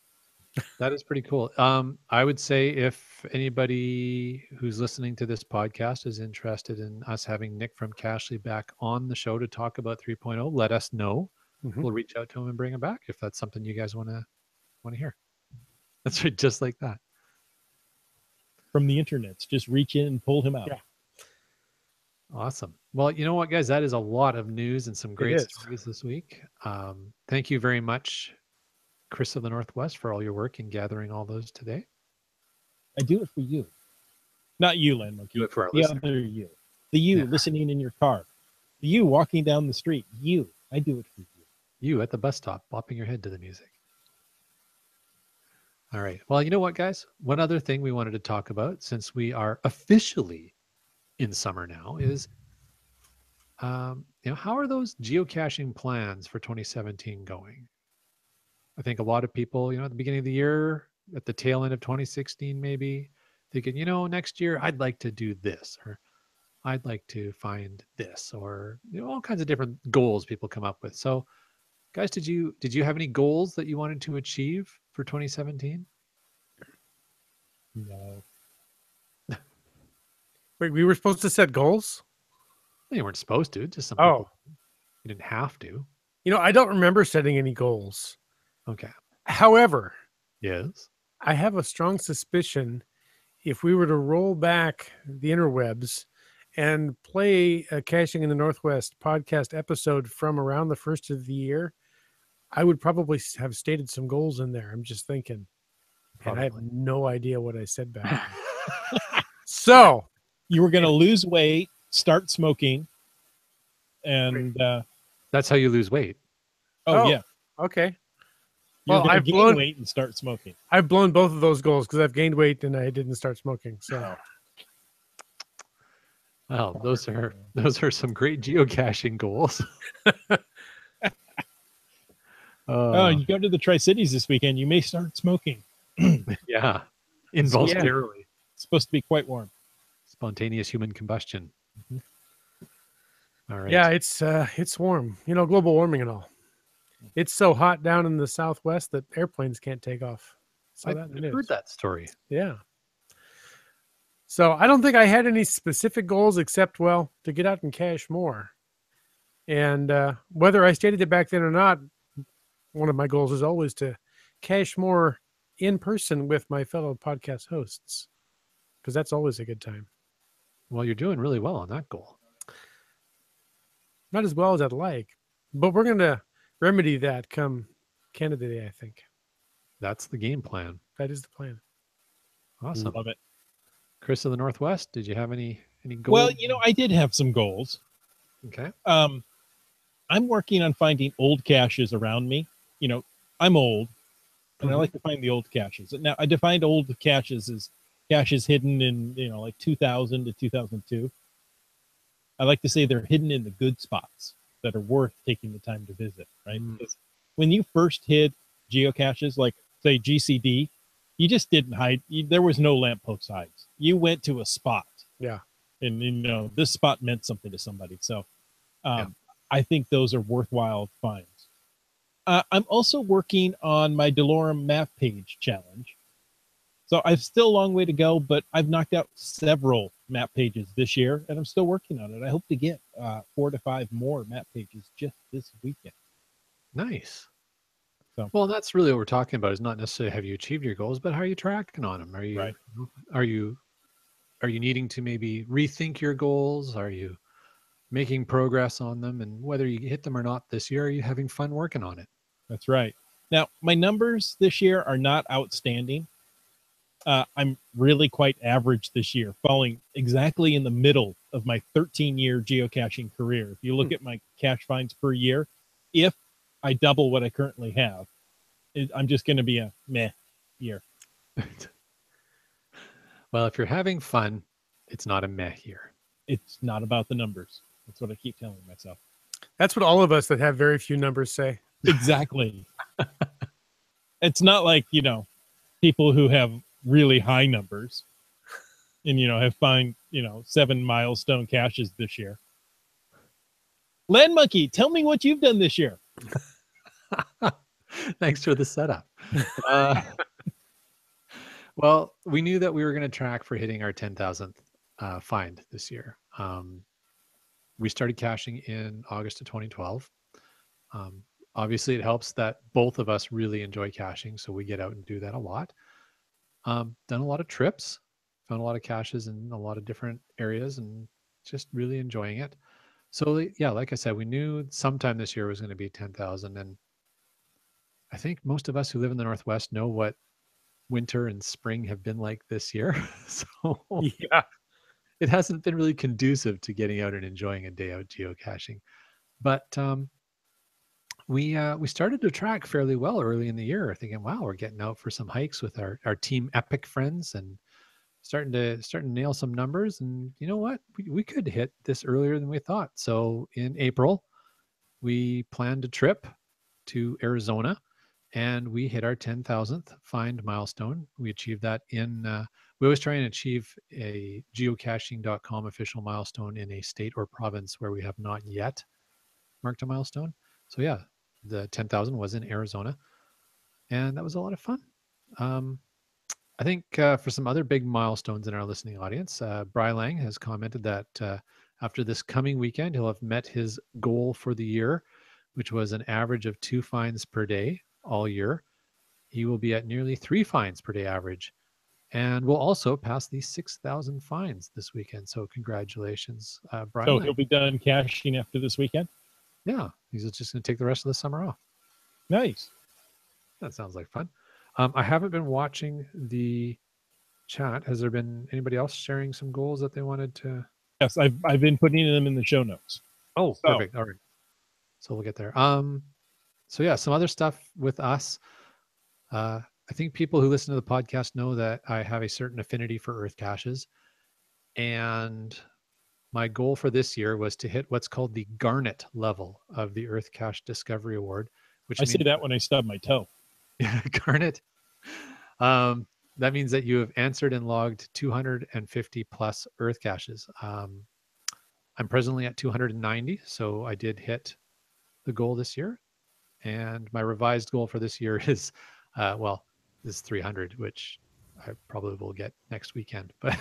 That is pretty cool. I would say if anybody who's listening to this podcast is interested in us having Nick from Cashly back on the show to talk about 3.0, let us know. We'll reach out to him and bring him back if that's something you guys want to hear. That's right, just like that. From the internets, just reach in and pull him out. Yeah. Awesome. Well, you know what, guys? That is a lot of news and some great stories this week. Thank you very much, Chris of the Northwest, for all your work in gathering all those today. I do it for you. Not you, Land Monkey. Do it for our the listeners. Other you. The you listening in your car. The you walking down the street. You. I do it for you. You at the bus stop, bopping your head to the music. All right. Well, you know what, guys? One other thing we wanted to talk about, since we are officially in summer now, is how are those geocaching plans for 2017 going? I think a lot of people, at the beginning of the year, at the tail end of 2016, maybe thinking, next year I'd like to do this, or I'd like to find this, or all kinds of different goals people come up with. So, guys, did you have any goals that you wanted to achieve for 2017? No. Wait, we were supposed to set goals? You weren't supposed to. Just some people, you didn't have to. I don't remember setting any goals. Okay. However, yes, I have a strong suspicion if we were to roll back the interwebs and play a Caching in the Northwest podcast episode from around the first of the year, I would probably have stated some goals in there. I'm just thinking. And I have Probably. no idea what I said back then. So You were going to lose weight, start smoking, and That's how you lose weight. yeah, okay. you're Well, going to gain weight and start smoking. I've blown both of those goals because I've gained weight and I didn't start smoking. So Well, those are some great geocaching goals. Oh, you go to the Tri-Cities this weekend, you may start smoking. Yeah, involuntarily. It's supposed to be quite warm. Spontaneous human combustion. All right. yeah, it's warm. You know, global warming and all. It's so hot down in the Southwest that airplanes can't take off. So I've that it heard is. that story. Yeah. So I don't think I had any specific goals except, well, to get out and cache more. And whether I stated it back then or not, one of my goals is always to cache more in person with my fellow podcast hosts, because that's always a good time. Well, you're doing really well on that goal. Not as well as I'd like, but we're going to remedy that come Canada Day, I think. That's the game plan. That is the plan. Awesome. Love it. Chris of the Northwest, did you have any goals? Well, I did have some goals. Okay. I'm working on finding old caches around me. I'm old, and I like to find the old caches. Now, I defined old caches as caches hidden in, like 2000 to 2002. I like to say they're hidden in the good spots that are worth taking the time to visit, right? Because when you first hit geocaches, like, say, GCD, you just didn't hide. There was no lamppost hides. You went to a spot. Yeah. And, this spot meant something to somebody. So I think those are worthwhile finds. I'm also working on my Delorum map page challenge. So I've still a long way to go, but I've knocked out several map pages this year, and I'm still working on it. I hope to get 4 to 5 more map pages just this weekend. Nice. So, well, that's really what we're talking about, is not necessarily have you achieved your goals, but how are you tracking on them? Are you needing to maybe rethink your goals? Are you making progress on them? And whether you hit them or not this year, are you having fun working on it? That's right. Now, my numbers this year are not outstanding. I'm really quite average this year, falling exactly in the middle of my 13-year geocaching career. If you look at my cache finds per year, if I double what I currently have, I'm just going to be a meh year. Well, if you're having fun, it's not a meh year. It's not about the numbers. That's what I keep telling myself. That's what all of us that have very few numbers say. Exactly. It's not like, people who have really high numbers and, have find, 7 milestone caches this year. Land Monkey, tell me what you've done this year. Thanks for the setup. Well, we knew that we were going to track for hitting our 10,000th find this year. We started caching in August of 2012. Obviously, it helps that both of us really enjoy caching, so we get out and do that a lot. Done a lot of trips, found a lot of caches in a lot of different areas, and just really enjoying it. So yeah, like I said, we knew sometime this year was going to be 10,000, and I think most of us who live in the Northwest know what winter and spring have been like this year. So Yeah. it hasn't been really conducive to getting out and enjoying a day out geocaching. But we started to track fairly well early in the year, thinking, wow, we're getting out for some hikes with our Team Epic friends and starting to nail some numbers. And you know what? We could hit this earlier than we thought. So in April, we planned a trip to Arizona, and we hit our 10,000th find milestone. We achieved that we always try and achieve a geocaching.com official milestone in a state or province where we have not yet marked a milestone. So yeah, the 10,000 was in Arizona, and that was a lot of fun. I think for some other big milestones in our listening audience, Bri Lang has commented that after this coming weekend, he'll have met his goal for the year, which was an average of 2 finds per day all year. He will be at nearly 3 finds per day average. And we'll also pass the 6,000 fines this weekend. So congratulations, Brian. So he'll be done caching after this weekend? Yeah, he's just going to take the rest of the summer off. Nice. That sounds like fun. I haven't been watching the chat. Has there been anybody else sharing some goals that they wanted to? Yes, I've been putting them in the show notes. Oh, perfect. All right. So we'll get there. So yeah, some other stuff with us. I think people who listen to the podcast know that I have a certain affinity for earth caches. And my goal for this year was to hit what's called the Garnet level of the Earth Cache Discovery Award, which I say that when I stub my toe. Garnet. That means that you have answered and logged 250 plus Earth caches. I'm presently at 290, so I did hit the goal this year. And my revised goal for this year is, is 300, which I probably will get next weekend. But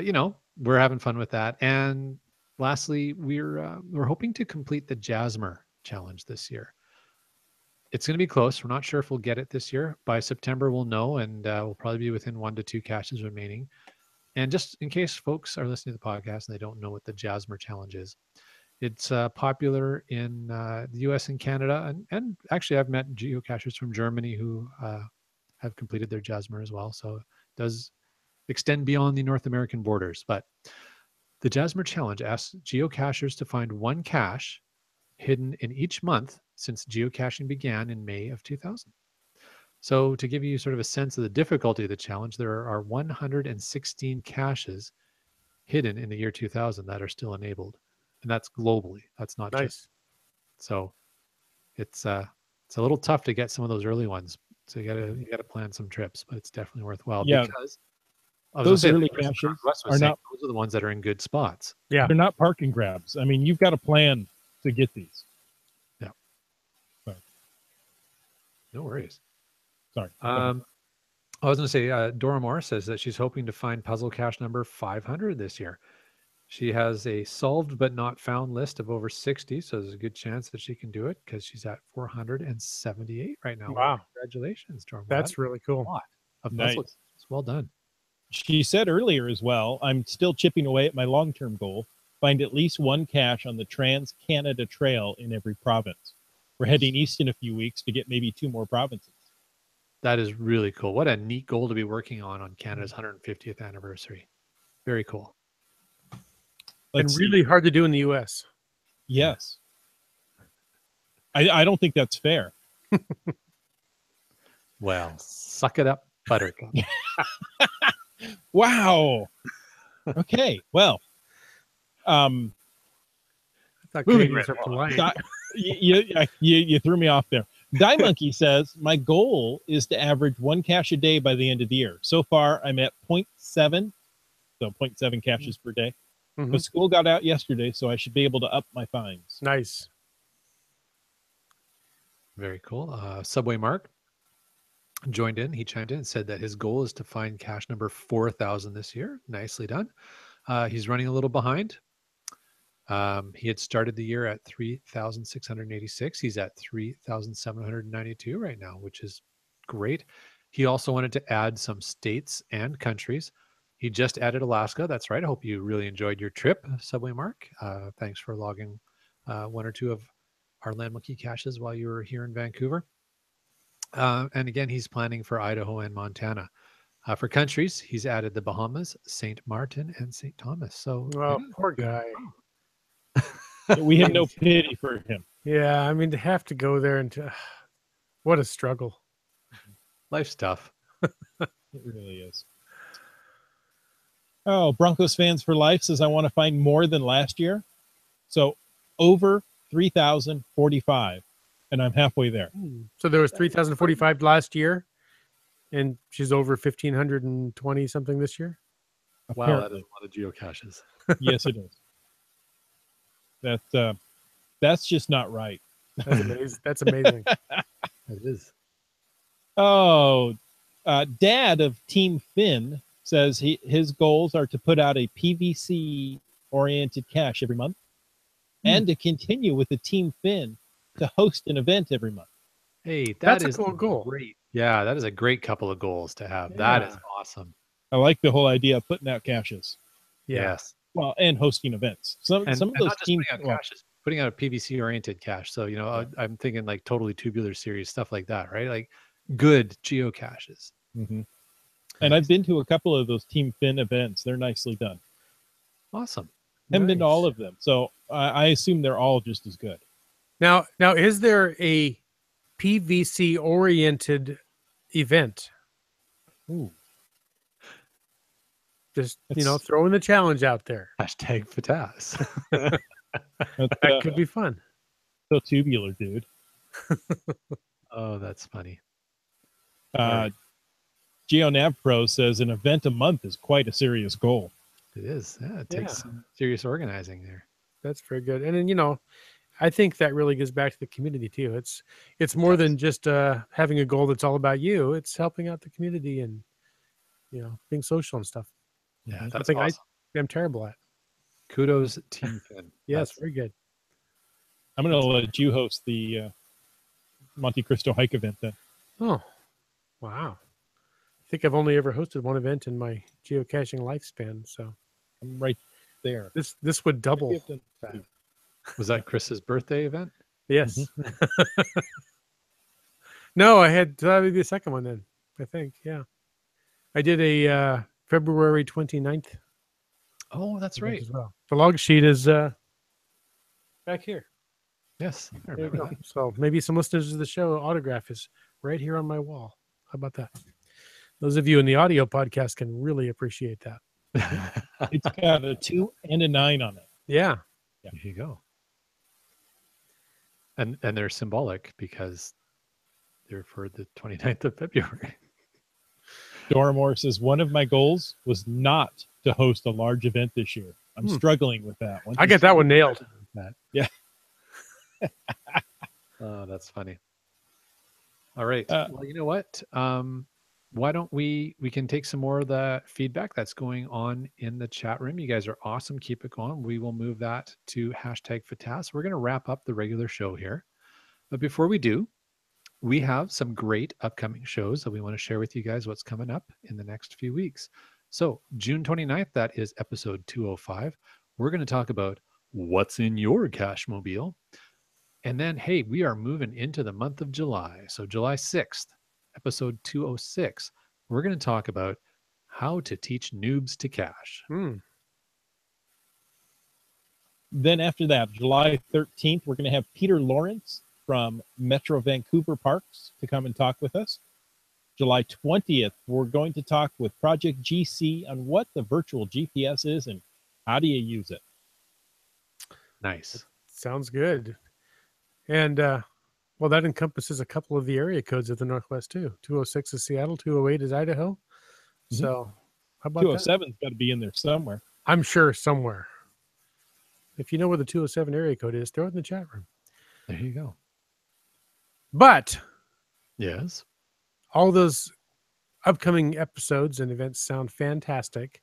you know, we're having fun with that. And lastly, we're hoping to complete the Jasmer challenge this year. It's going to be close. We're not sure if we'll get it this year. By September, we'll know, and we'll probably be within 1 to 2 caches remaining. And just in case folks are listening to the podcast and they don't know what the Jasmer challenge is, it's popular in the US and Canada. And actually, I've met geocachers from Germany who have completed their Jasmer as well. So it does extend beyond the North American borders. But the Jasmer challenge asks geocachers to find one cache hidden in each month since geocaching began in May of 2000. So to give you sort of a sense of the difficulty of the challenge, there are 116 caches hidden in the year 2000 that are still enabled. And that's globally. That's not Nice. So it's a little tough to get some of those early ones. So you gotta plan some trips, but it's definitely worthwhile because those early caches are not those are the ones that are in good spots. Yeah. They're not parking grabs. I mean, you've got a plan to get these. Yeah. Sorry. No worries. Sorry. I was going to say, Dora Moore says that she's hoping to find puzzle cache number 500 this year. She has a solved but not found list of over 60, so there's a good chance that she can do it because she's at 478 right now. Wow. Congratulations, Dora Moore. That's really cool. A lot of Nice. puzzles. It's well done. She said earlier as well, I'm still chipping away at my long-term goal, find at least one cache on the Trans-Canada Trail in every province. We're heading east in a few weeks to get maybe 2 more provinces. That is really cool. What a neat goal to be working on Canada's 150th anniversary. Very cool. And really hard to do in the US. Yes. I don't think that's fair. Well, suck it up, Buttercup. Wow. Okay. Well, I thought moving Canadians right are polite. you threw me off there. Die Monkey says, my goal is to average 1 cache a day by the end of the year. So far, I'm at 0.7, so 0.7 caches per day. Mhm. But school got out yesterday, so I should be able to up my fines. Nice. Very cool. Subway Mark joined in. He chimed in and said that his goal is to find cache number 4,000 this year. Nicely done. He's running a little behind. He had started the year at 3,686. He's at 3,792 right now, which is great. He also wanted to add some states and countries. He just added Alaska. That's right. I hope you really enjoyed your trip, Subway Mark. Thanks for logging 1 or 2 of our Land Monkey caches while you were here in Vancouver. And again, he's planning for Idaho and Montana. For countries, he's added the Bahamas, St. Martin, and St. Thomas. So, Well, yeah. poor guy. We have no pity for him. Yeah, I mean, to have to go there and what a struggle. Life's tough. It really is. Oh, Broncos fans for life says I want to find more than last year. So over 3,045, and I'm halfway there. So there was 3,045 last year, and she's over 1,520 something this year. Wow, Apparently. that is a lot of geocaches. Yes, it is. That's just not right. That's amazing. That's amazing. It is. Oh, Dad of Team Finn says his goals are to put out a PVC oriented cache every month and to continue with the Team Finn to host an event every month. Hey, That's is a cool goal. great Yeah, that is a great couple of goals to have. That is Yeah. awesome. I like the whole idea of putting out caches. Yeah. Yes. Well, and hosting events. Some And of those not just team. putting out Well, caches, putting out a PVC oriented cache. So, yeah. I'm thinking like totally tubular series, stuff like that, right? Like good geocaches. hmm And I've Nice. been to a couple of those Team Fin events. They're nicely done. Awesome. Haven't been to all Nice. of them, so I assume they're all just as good. Now, is there a PVC oriented event? Ooh, Just, that's throwing the challenge out there. Hashtag FATAS. that's That could be fun. so tubular, dude. Oh, that's funny. Uh, GeoNav Pro says an event a month is quite a serious goal. It is. Yeah, it Yeah. takes some serious organizing there. That's very good. And then, I think that really goes back to the community too. It's more than just having a goal that's all about you. It's helping out the community and being social and stuff. Yeah, that's Something awesome. I'm terrible at. Kudos, Team Finn. Yes, That's very good. I'm going to let you host the Monte Cristo hike event then. Oh, wow. I think I've only ever hosted one event in my geocaching lifespan, so I'm right there. this would double Maybe I've done that. two. Was that Chris's birthday event? Yes. No, I had that would be the second one then. I think, yeah. I did a February 29th Oh, that's event right. as well. The log sheet is back here. Yes, I There you remember go. So maybe some listeners of the show autograph is right here on my wall. How about that? Those of you in the audio podcast can really appreciate that. that. It's got a 2 and a 9 on it. Yeah. There you go. And they're symbolic because they're for the 29th of February. Doramore says one of my goals was not to host a large event this year. I'm struggling with that one. I get that one nailed. Yeah. Oh, that's funny. All right. Well, you know what? Why don't we can take some more of the feedback that's going on in the chat room. You guys are awesome. Keep it going. We will move that to hashtag FATAS. We're going to wrap up the regular show here. But before we do, we have some great upcoming shows that we want to share with you guys what's coming up in the next few weeks. So June 29th, that is episode 205. We're going to talk about what's in your cache mobile. And then, hey, we are moving into the month of July. So July 6th, episode 206, we're going to talk about how to teach noobs to cache. Then after that, July 13th, we're going to have Peter Lawrence from Metro Vancouver Parks to come and talk with us. July 20th, we're going to talk with Project GC on what the virtual GPS is and how do you use it. Nice. Sounds good. And well, that encompasses a couple of the area codes of the Northwest too. 206 is Seattle, 208 is Idaho. So how about 207's got to be in there somewhere. I'm sure somewhere. If you know where the 207 area code is, throw it in the chat room. There you go. But yes, all those upcoming episodes and events sound fantastic.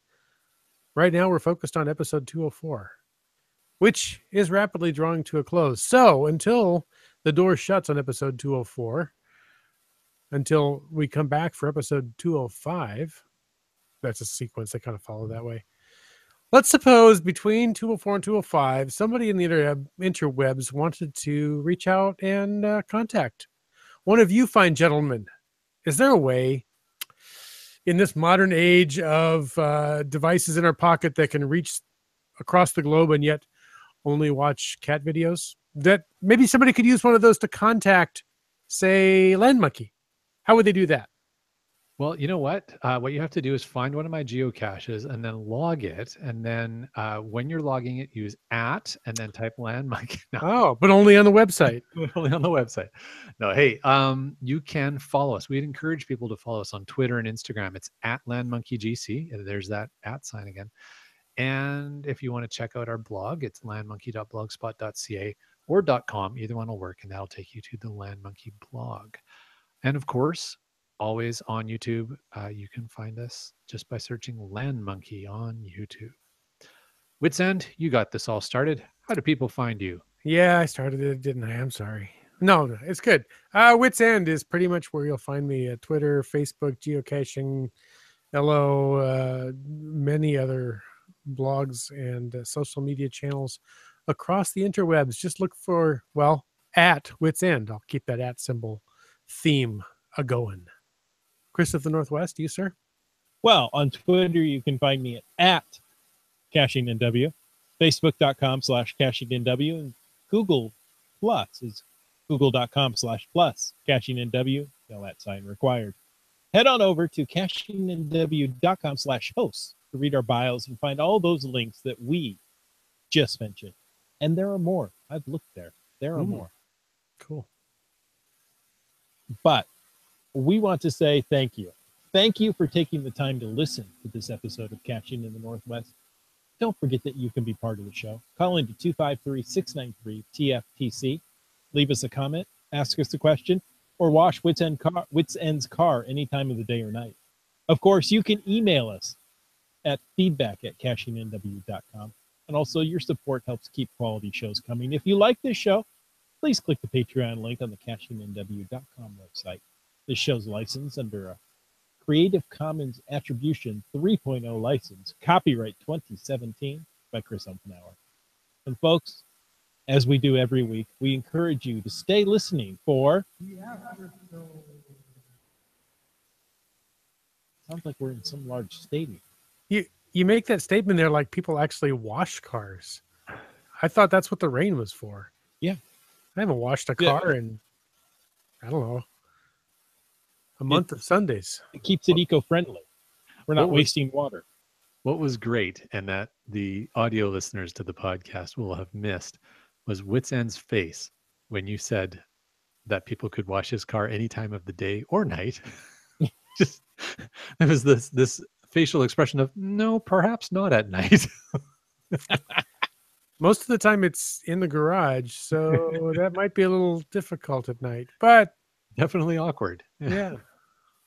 Right now, we're focused on episode 204, which is rapidly drawing to a close. So until the door shuts on episode 204, until we come back for episode 205, that's a sequence that kind of follow that way. Let's suppose between 204 and 205, somebody in the interwebs wanted to reach out and contact one of you fine gentlemen. Is there a way in this modern age of devices in our pocket that can reach across the globe and yet only watch cat videos, that maybe somebody could use one of those to contact, say, Land Monkey? How would they do that? Well, you know what? What you have to do is find one of my geocaches and then log it. And then when you're logging it, use @ and then type Land Monkey. No, Oh, but only on the website. only on the website. No, hey, you can follow us. We'd encourage people to follow us on Twitter and Instagram. It's @LandMonkeyGC. And there's that @ sign again. And if you want to check out our blog, it's landmonkey.blogspot.ca or .com. Either one will work, and that'll take you to the Land Monkey blog. And of course, always on YouTube. You can find us just by searching Land Monkey on YouTube. Wits End, you got this all started. How do people find you? Yeah, I started it, didn't I? I'm sorry. No, it's good. Wits End is pretty much where you'll find me at Twitter, Facebook, Geocaching, Hello, many other blogs and social media channels across the interwebs. Just look for, well, at Wits End. I'll keep that at symbol theme a going. Chris of the Northwest, you, sir? Well, on Twitter, you can find me at CachingNW, Facebook.com/CachingNW, and Google Plus is Google.com/plus CachingNW, no @ required. Head on over to CachingNW.com/hosts to read our bios and find all those links that we just mentioned. And there are more. I've looked there. There are more. Cool. But we want to say thank you. Thank you for taking the time to listen to this episode of Caching in the Northwest. Don't forget that you can be part of the show. Call into 253-693-TFTC. Leave us a comment, ask us a question, or wash Wits End's car any time of the day or night. Of course, you can email us at feedback@cachingnw.com. And also, your support helps keep quality shows coming. If you like this show, please click the Patreon link on the cachingnw.com website. This show's licensed under a Creative Commons Attribution 3.0 license, copyright 2017 by Chris Umpenauer. And folks, as we do every week, we encourage you to stay listening for... Sounds like we're in some large stadium. You make that statement there like people actually wash cars. I thought that's what the rain was for. Yeah. I haven't washed a car in, I don't know, a month of Sundays. It keeps it eco-friendly. We're not wasting water. What was great, and that the audio listeners to the podcast will have missed, was Wits End's face when you said that people could wash his car any time of the day or night. Just it was this facial expression of no, perhaps not at night. Most of the time it's in the garage, so that might be a little difficult at night, but definitely awkward. Yeah,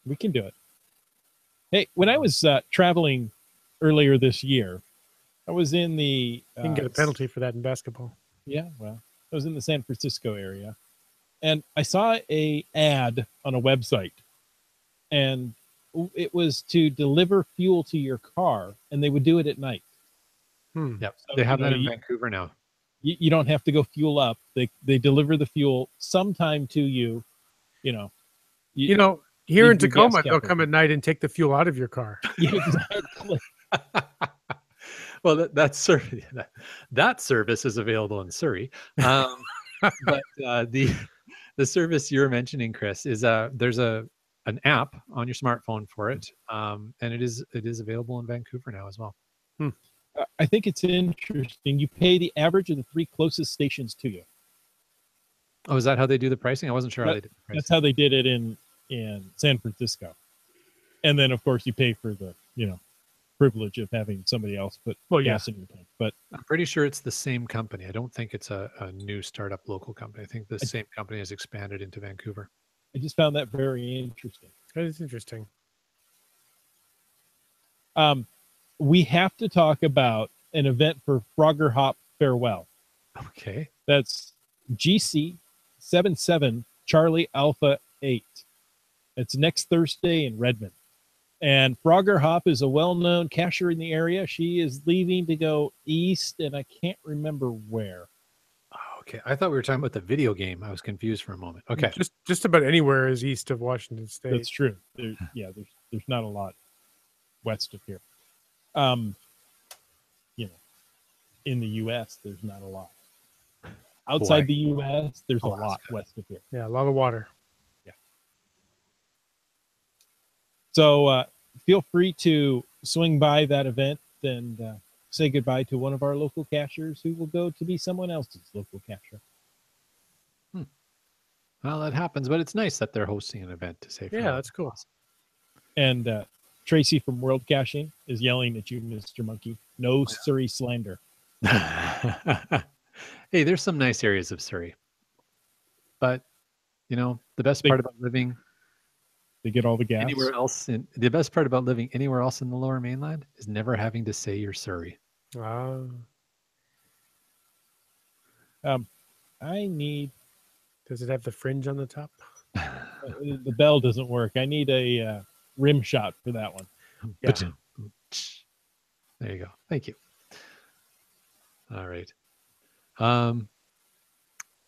we can do it. Hey, when I was traveling earlier this year, I was in the... you can get a penalty for that in basketball. Yeah, well, I was in the San Francisco area, and I saw a ad on a website, and it was to deliver fuel to your car, and they would do it at night. Yep, so, they have that in Vancouver now. You don't have to go fuel up. They deliver the fuel sometime to you. You know, here in Tacoma, they'll come at night and take the fuel out of your car. Yeah, exactly. Well, that service is available in Surrey, but the service you're mentioning, Chris, is there's an app on your smartphone for it, and it is available in Vancouver now as well. I think it's interesting. You pay the average of the 3 closest stations to you. Oh, is that how they do the pricing? I wasn't sure how they did the pricing. That's how they did it in San Francisco. And then, of course, you pay for the privilege of having somebody else put gas in your tank. But I'm pretty sure it's the same company. I don't think it's a new startup local company. I think the same company has expanded into Vancouver. I just found that very interesting. That is interesting. We have to talk about an event for Frogger Hop Farewell. Okay. That's GC77 Charlie Alpha 8. It's next Thursday in Redmond. And Frogger Hop is a well-known cacher in the area. She is leaving to go east, and I can't remember where. Oh, okay. I thought we were talking about the video game. I was confused for a moment. Okay. Just about anywhere is east of Washington State. That's true. There's not a lot west of here. In the U.S., there's not a lot. Outside the U.S., there's a lot west of here. Yeah, a lot of water. Yeah. So feel free to swing by that event and say goodbye to one of our local cachers who will go to be someone else's local cacher. Well, that happens, but it's nice that they're hosting an event to say. Yeah, that's cool. And Tracy from World Caching is yelling at you, Mr. Monkey. No Surrey slander. Hey, there's some nice areas of Surrey, but the best part about living, they get all the gas anywhere else. The best part about living anywhere else in the Lower Mainland is never having to say you're Surrey. Wow. I need Does it have the fringe on the top? The bell doesn't work. I need a rim shot for that one. Yeah. There you go. Thank you. All right.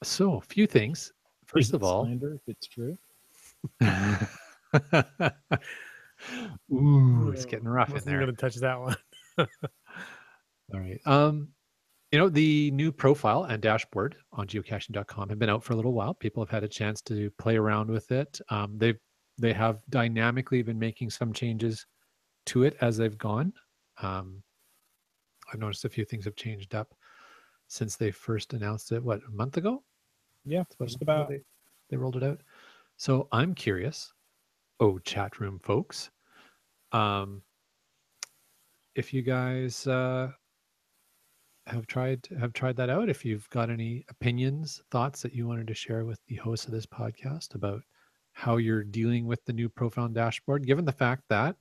So a few things. First Is of it all, slander if it's true? ooh, it's getting rough in Wasn't there. going to touch that one. All right. The new profile and dashboard on geocaching.com have been out for a little while. People have had a chance to play around with it. They have dynamically been making some changes to it as they've gone. I've noticed a few things have changed up since they first announced it. What, a month ago? Yeah, just about. They rolled it out. So I'm curious. Oh, chat room folks. If you guys have tried that out, if you've got any opinions, thoughts that you wanted to share with the host of this podcast about how you're dealing with the new profile and dashboard, given the fact that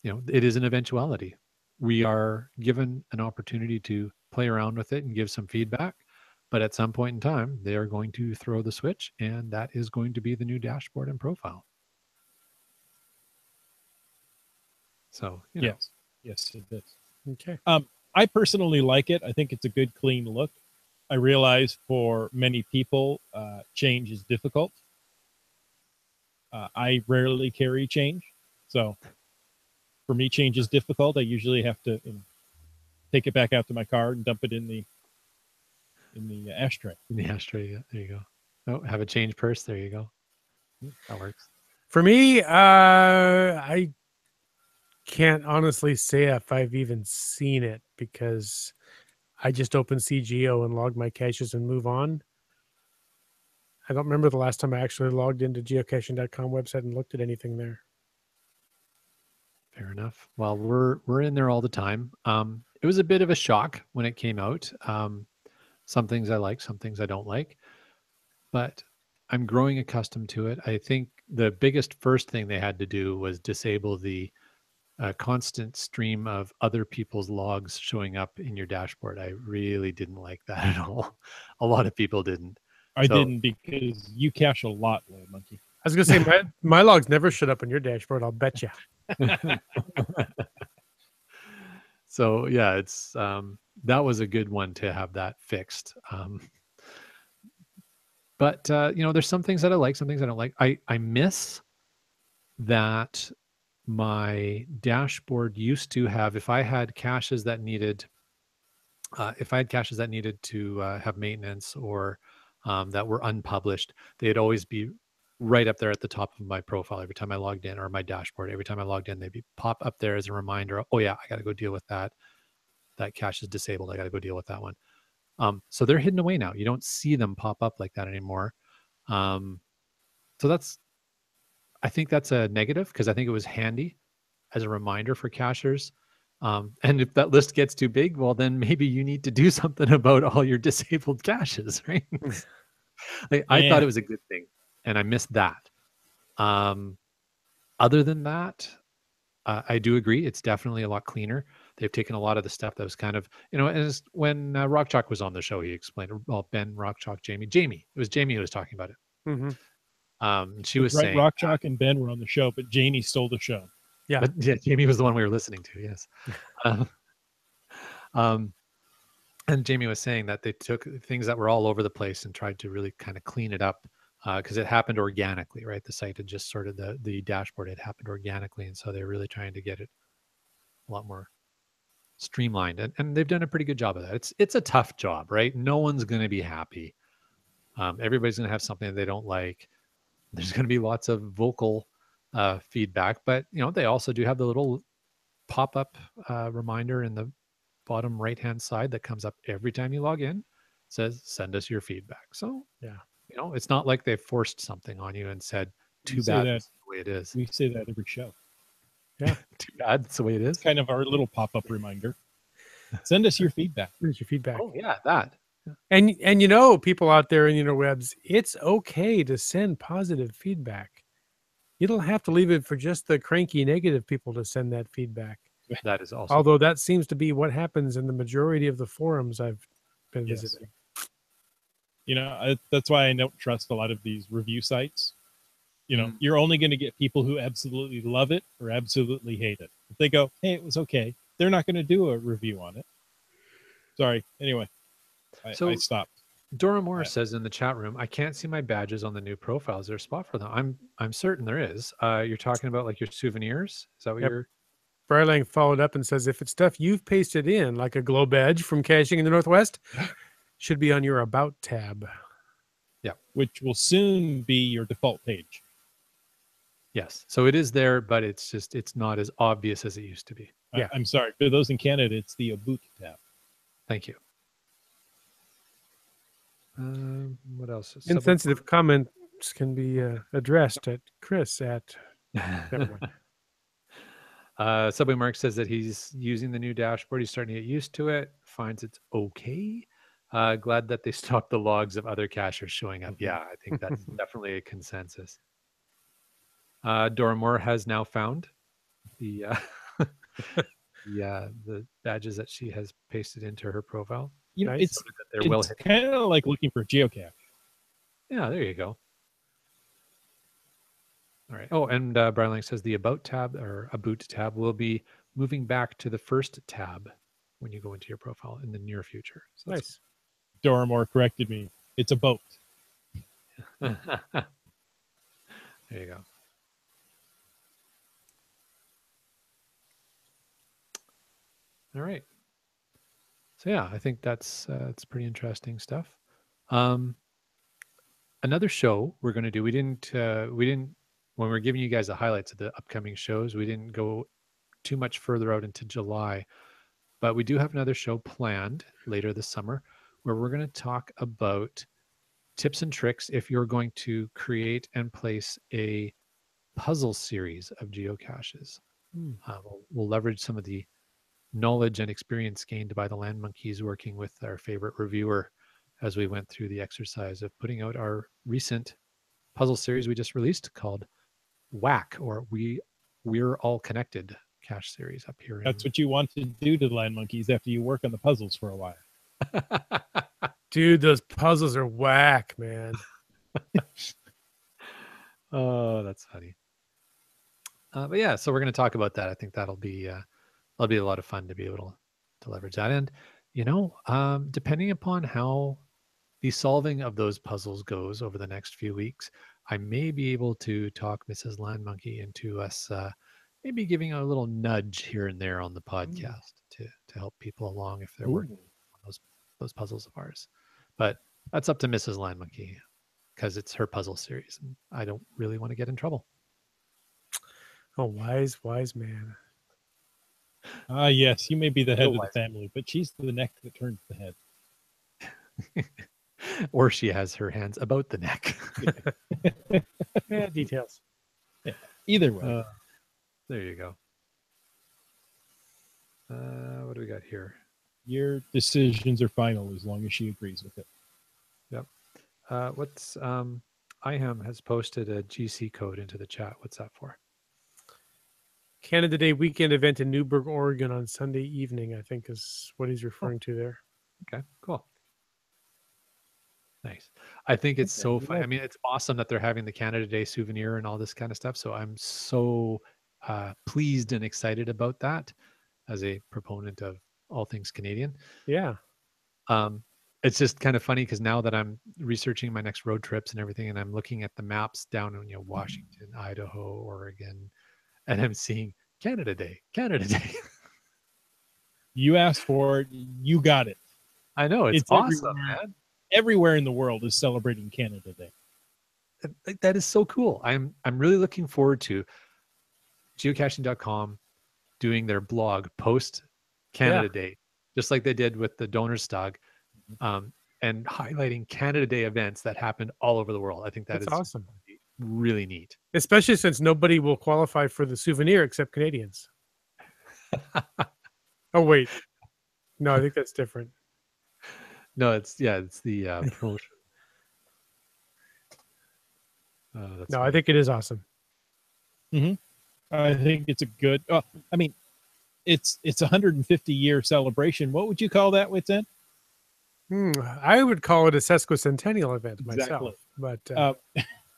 it is an eventuality. We are given an opportunity to play around with it and give some feedback, but at some point in time, they are going to throw the switch, and that is going to be the new dashboard and profile. So, yes, it is. Okay. I personally like it. I think it's a good, clean look. I realize for many people, change is difficult. I rarely carry change, so for me, change is difficult. I usually have to take it back out to my car and dump it in the ashtray. In the ashtray, yeah, there you go. Oh, have a change purse. There you go. That works. For me, I can't honestly say if I've even seen it because I just open CGO and log my caches and move on. I don't remember the last time I actually logged into geocaching.com website and looked at anything there. Fair enough. Well, we're in there all the time. It was a bit of a shock when it came out. Some things I like, some things I don't like, but I'm growing accustomed to it. I think the biggest first thing they had to do was disable the constant stream of other people's logs showing up in your dashboard. I really didn't like that at all. A lot of people didn't. I didn't, because you cache a lot, Little Monkey. I was going to say, my logs never showed up on your dashboard, I'll bet you. So yeah, it's that was a good one to have that fixed. But there's some things that I like, some things I don't like. I miss that my dashboard used to have, if I had caches that needed to have maintenance or that were unpublished, they'd always be right up there at the top of my profile every time I logged in, or my dashboard. Every time I logged in, they'd be pop up there as a reminder. Oh yeah, I got to go deal with that. That cache is disabled. I got to go deal with that one. So they're hidden away now. You don't see them pop up like that anymore. So I think that's a negative, because I think it was handy as a reminder for cachers. And if that list gets too big, well, then maybe you need to do something about all your disabled caches, right? I thought it was a good thing, and I missed that. Other than that, I do agree. It's definitely a lot cleaner. They've taken a lot of the stuff that was kind of, as when Rock Chalk was on the show, he explained, well, Ben, Rock Chalk, Jamie. It was Jamie who was talking about it. Mm-hmm. She was saying Rock Chalk and Ben were on the show, but Jamie stole the show. Yeah. But yeah, Jamie was the one we were listening to. Yes. And Jamie was saying that they took things that were all over the place and tried to really kind of clean it up, because it happened organically, right? The site had just sort of the dashboard had happened organically. And so they're really trying to get it a lot more streamlined. And they've done a pretty good job of that. It's a tough job, right? No one's going to be happy. Everybody's going to have something that they don't like. There's going to be lots of vocal feedback, but they also do have the little pop-up reminder in the bottom right-hand side that comes up every time you log in. It says, send us your feedback. So yeah, it's not like they've forced something on you and said, too bad that's the way it is. We say that every show. Yeah. Too bad that's the way it is. It's kind of our little pop-up reminder. Send us your feedback. Send us your feedback. Oh yeah, that. And people out there in the interwebs, it's okay to send positive feedback. You don't have to leave it for just the cranky negative people to send that feedback. That is also. Although that seems to be what happens in the majority of the forums I've been visiting. You know, that's why I don't trust a lot of these review sites. You know, Mm. you're only going to get people who absolutely love it or absolutely hate it. If they go, hey, it was okay, they're not going to do a review on it. Sorry. Anyway, I So stopped. Dora Moore says in the chat room, I can't see my badges on the new profile. Is there a spot for them? I'm certain there is. You're talking about like your souvenirs? Is that what Yep. you're Briarlang followed up and says, if it's stuff you've pasted in, like a glow badge from Caching in the Northwest, should be on your About tab. Which will soon be your default page. Yes. So it is there, but it's not as obvious as it used to be. Yeah. I'm sorry. For those in Canada, it's the About tab. Thank you. What else? Insensitive comments can be addressed at Chris at. Never mind. Subway Mark says that he's using the new dashboard. He's starting to get used to it. Finds it's okay. Glad that they stopped the logs of other cachers showing up. Yeah, I think that's definitely a consensus. Dora Moore has now found the the badges that she has pasted into her profile. You know, Nice. it's kind of like looking for geocache. Yeah, there you go. All right. Oh, and Brian Lang says the About tab or About tab will be moving back to the first tab when you go into your profile in the near future. So Nice. Dora Moore corrected me. It's a boat. there you go. All right. So yeah, I think that's it's pretty interesting stuff. Another show we're going to do. We didn't when we're giving you guys the highlights of the upcoming shows. We didn't go too much further out into July, but we do have another show planned later this summer where we're going to talk about tips and tricks if you're going to create and place a puzzle series of geocaches. We'll leverage some of the knowledge and experience gained by the Land Monkeys working with our favorite reviewer as we went through the exercise of putting out our recent puzzle series we just released called WAC, or We're All Connected cache series up here. That's what you want to do to the Land Monkeys after you work on the puzzles for a while. Dude, those puzzles are whack, man. Oh, that's funny. But yeah, so we're going to talk about that. I think that'll be a lot of fun to be able to leverage that. And you know, depending upon how the solving of those puzzles goes over the next few weeks, I may be able to talk Mrs. Land Monkey into us maybe giving a little nudge here and there on the podcast to help people along if they're working on those puzzles of ours. But that's up to Mrs. Land Monkey because it's her puzzle series, and I don't really want to get in trouble. Oh, wise man. Yes, you may be the head of the family, but she's the neck that turns the head. Or she has her hands about the neck. Yeah, details. Yeah, either way. There you go. What do we got here? Your decisions are final as long as she agrees with it. Yep. What's IHAM has posted a GC code into the chat. What's that for? Canada Day weekend event in Newburgh, Oregon on Sunday evening, I think is what he's referring to there. Okay, cool. Nice. I think it's so fun. I mean, it's awesome that they're having the Canada Day souvenir and all this kind of stuff. So I'm so pleased and excited about that as a proponent of all things Canadian. Yeah. It's just kind of funny because now that I'm researching my next road trips and everything, and I'm looking at the maps down in Washington, Idaho, Oregon, and I'm seeing Canada Day. You asked for it, you got it. I know, it's awesome, man. Everywhere in the world is celebrating Canada Day. That is so cool. I'm really looking forward to geocaching.com doing their blog post Canada Day, just like they did with the Donnerstag, and highlighting Canada Day events that happened all over the world. I think that's awesome. Really neat. Especially since nobody will qualify for the souvenir except Canadians. Oh, wait. No, I think that's different. No, it's the promotion. No, funny. I think it is awesome. I think it's a good. I mean, it's a 150-year celebration. What would you call that, Wits End? I would call it a sesquicentennial event Exactly. myself, but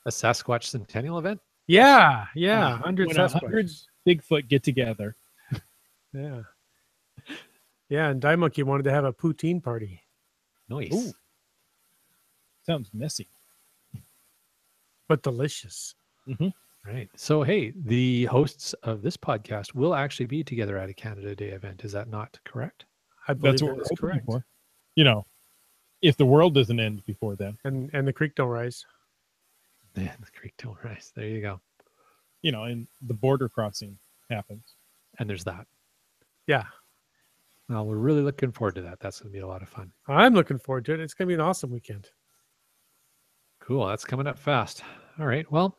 A Sasquatch Centennial event? yeah, 100 when 100 Sasquatches. Bigfoot get together. Yeah, yeah, and Die Monkey wanted to have a poutine party, Nice. Ooh. Sounds messy. but delicious. Right. So, hey, the hosts of this podcast will actually be together at a Canada Day event. Is that not correct? I believe That's what that we're is hoping correct. for. You know, if the world doesn't end before then, And the creek don't rise. Yeah, the creek don't rise. There you go. you know, and the border crossing happens. And there's that. Yeah, Well, we're really looking forward to that. That's going to be a lot of fun. I'm looking forward to it. It's going to be an awesome weekend. Cool. That's coming up fast. All right. Well,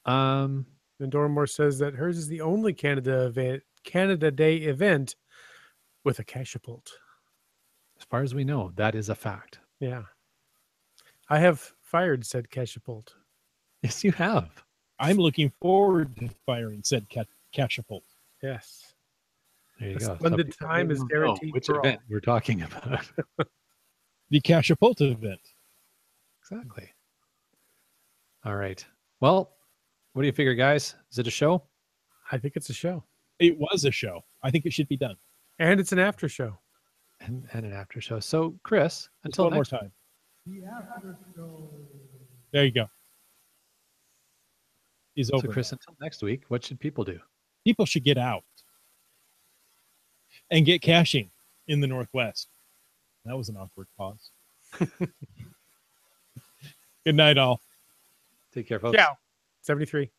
And Doramore says that hers is the only Canada Day event with a cachapult. as far as we know, that is a fact. Yeah, I have fired said cachapult. Yes, you have. I'm looking forward to firing said catapult. Yes. There you A go. So splendid people time may is know guaranteed which for event all. we're talking about. The catapult event. Exactly. All right. Well, what do you figure, guys? Is it a show? I think it's a show. It was a show. I think it should be done. And it's an after show. And an after show. So, Chris, Just until one more next time. There you go. Is over. So, Chris, now. until next week, what should people do? People should get out and get caching in the Northwest. That was an awkward pause. Good night, all. Take care, folks. Ciao. 73.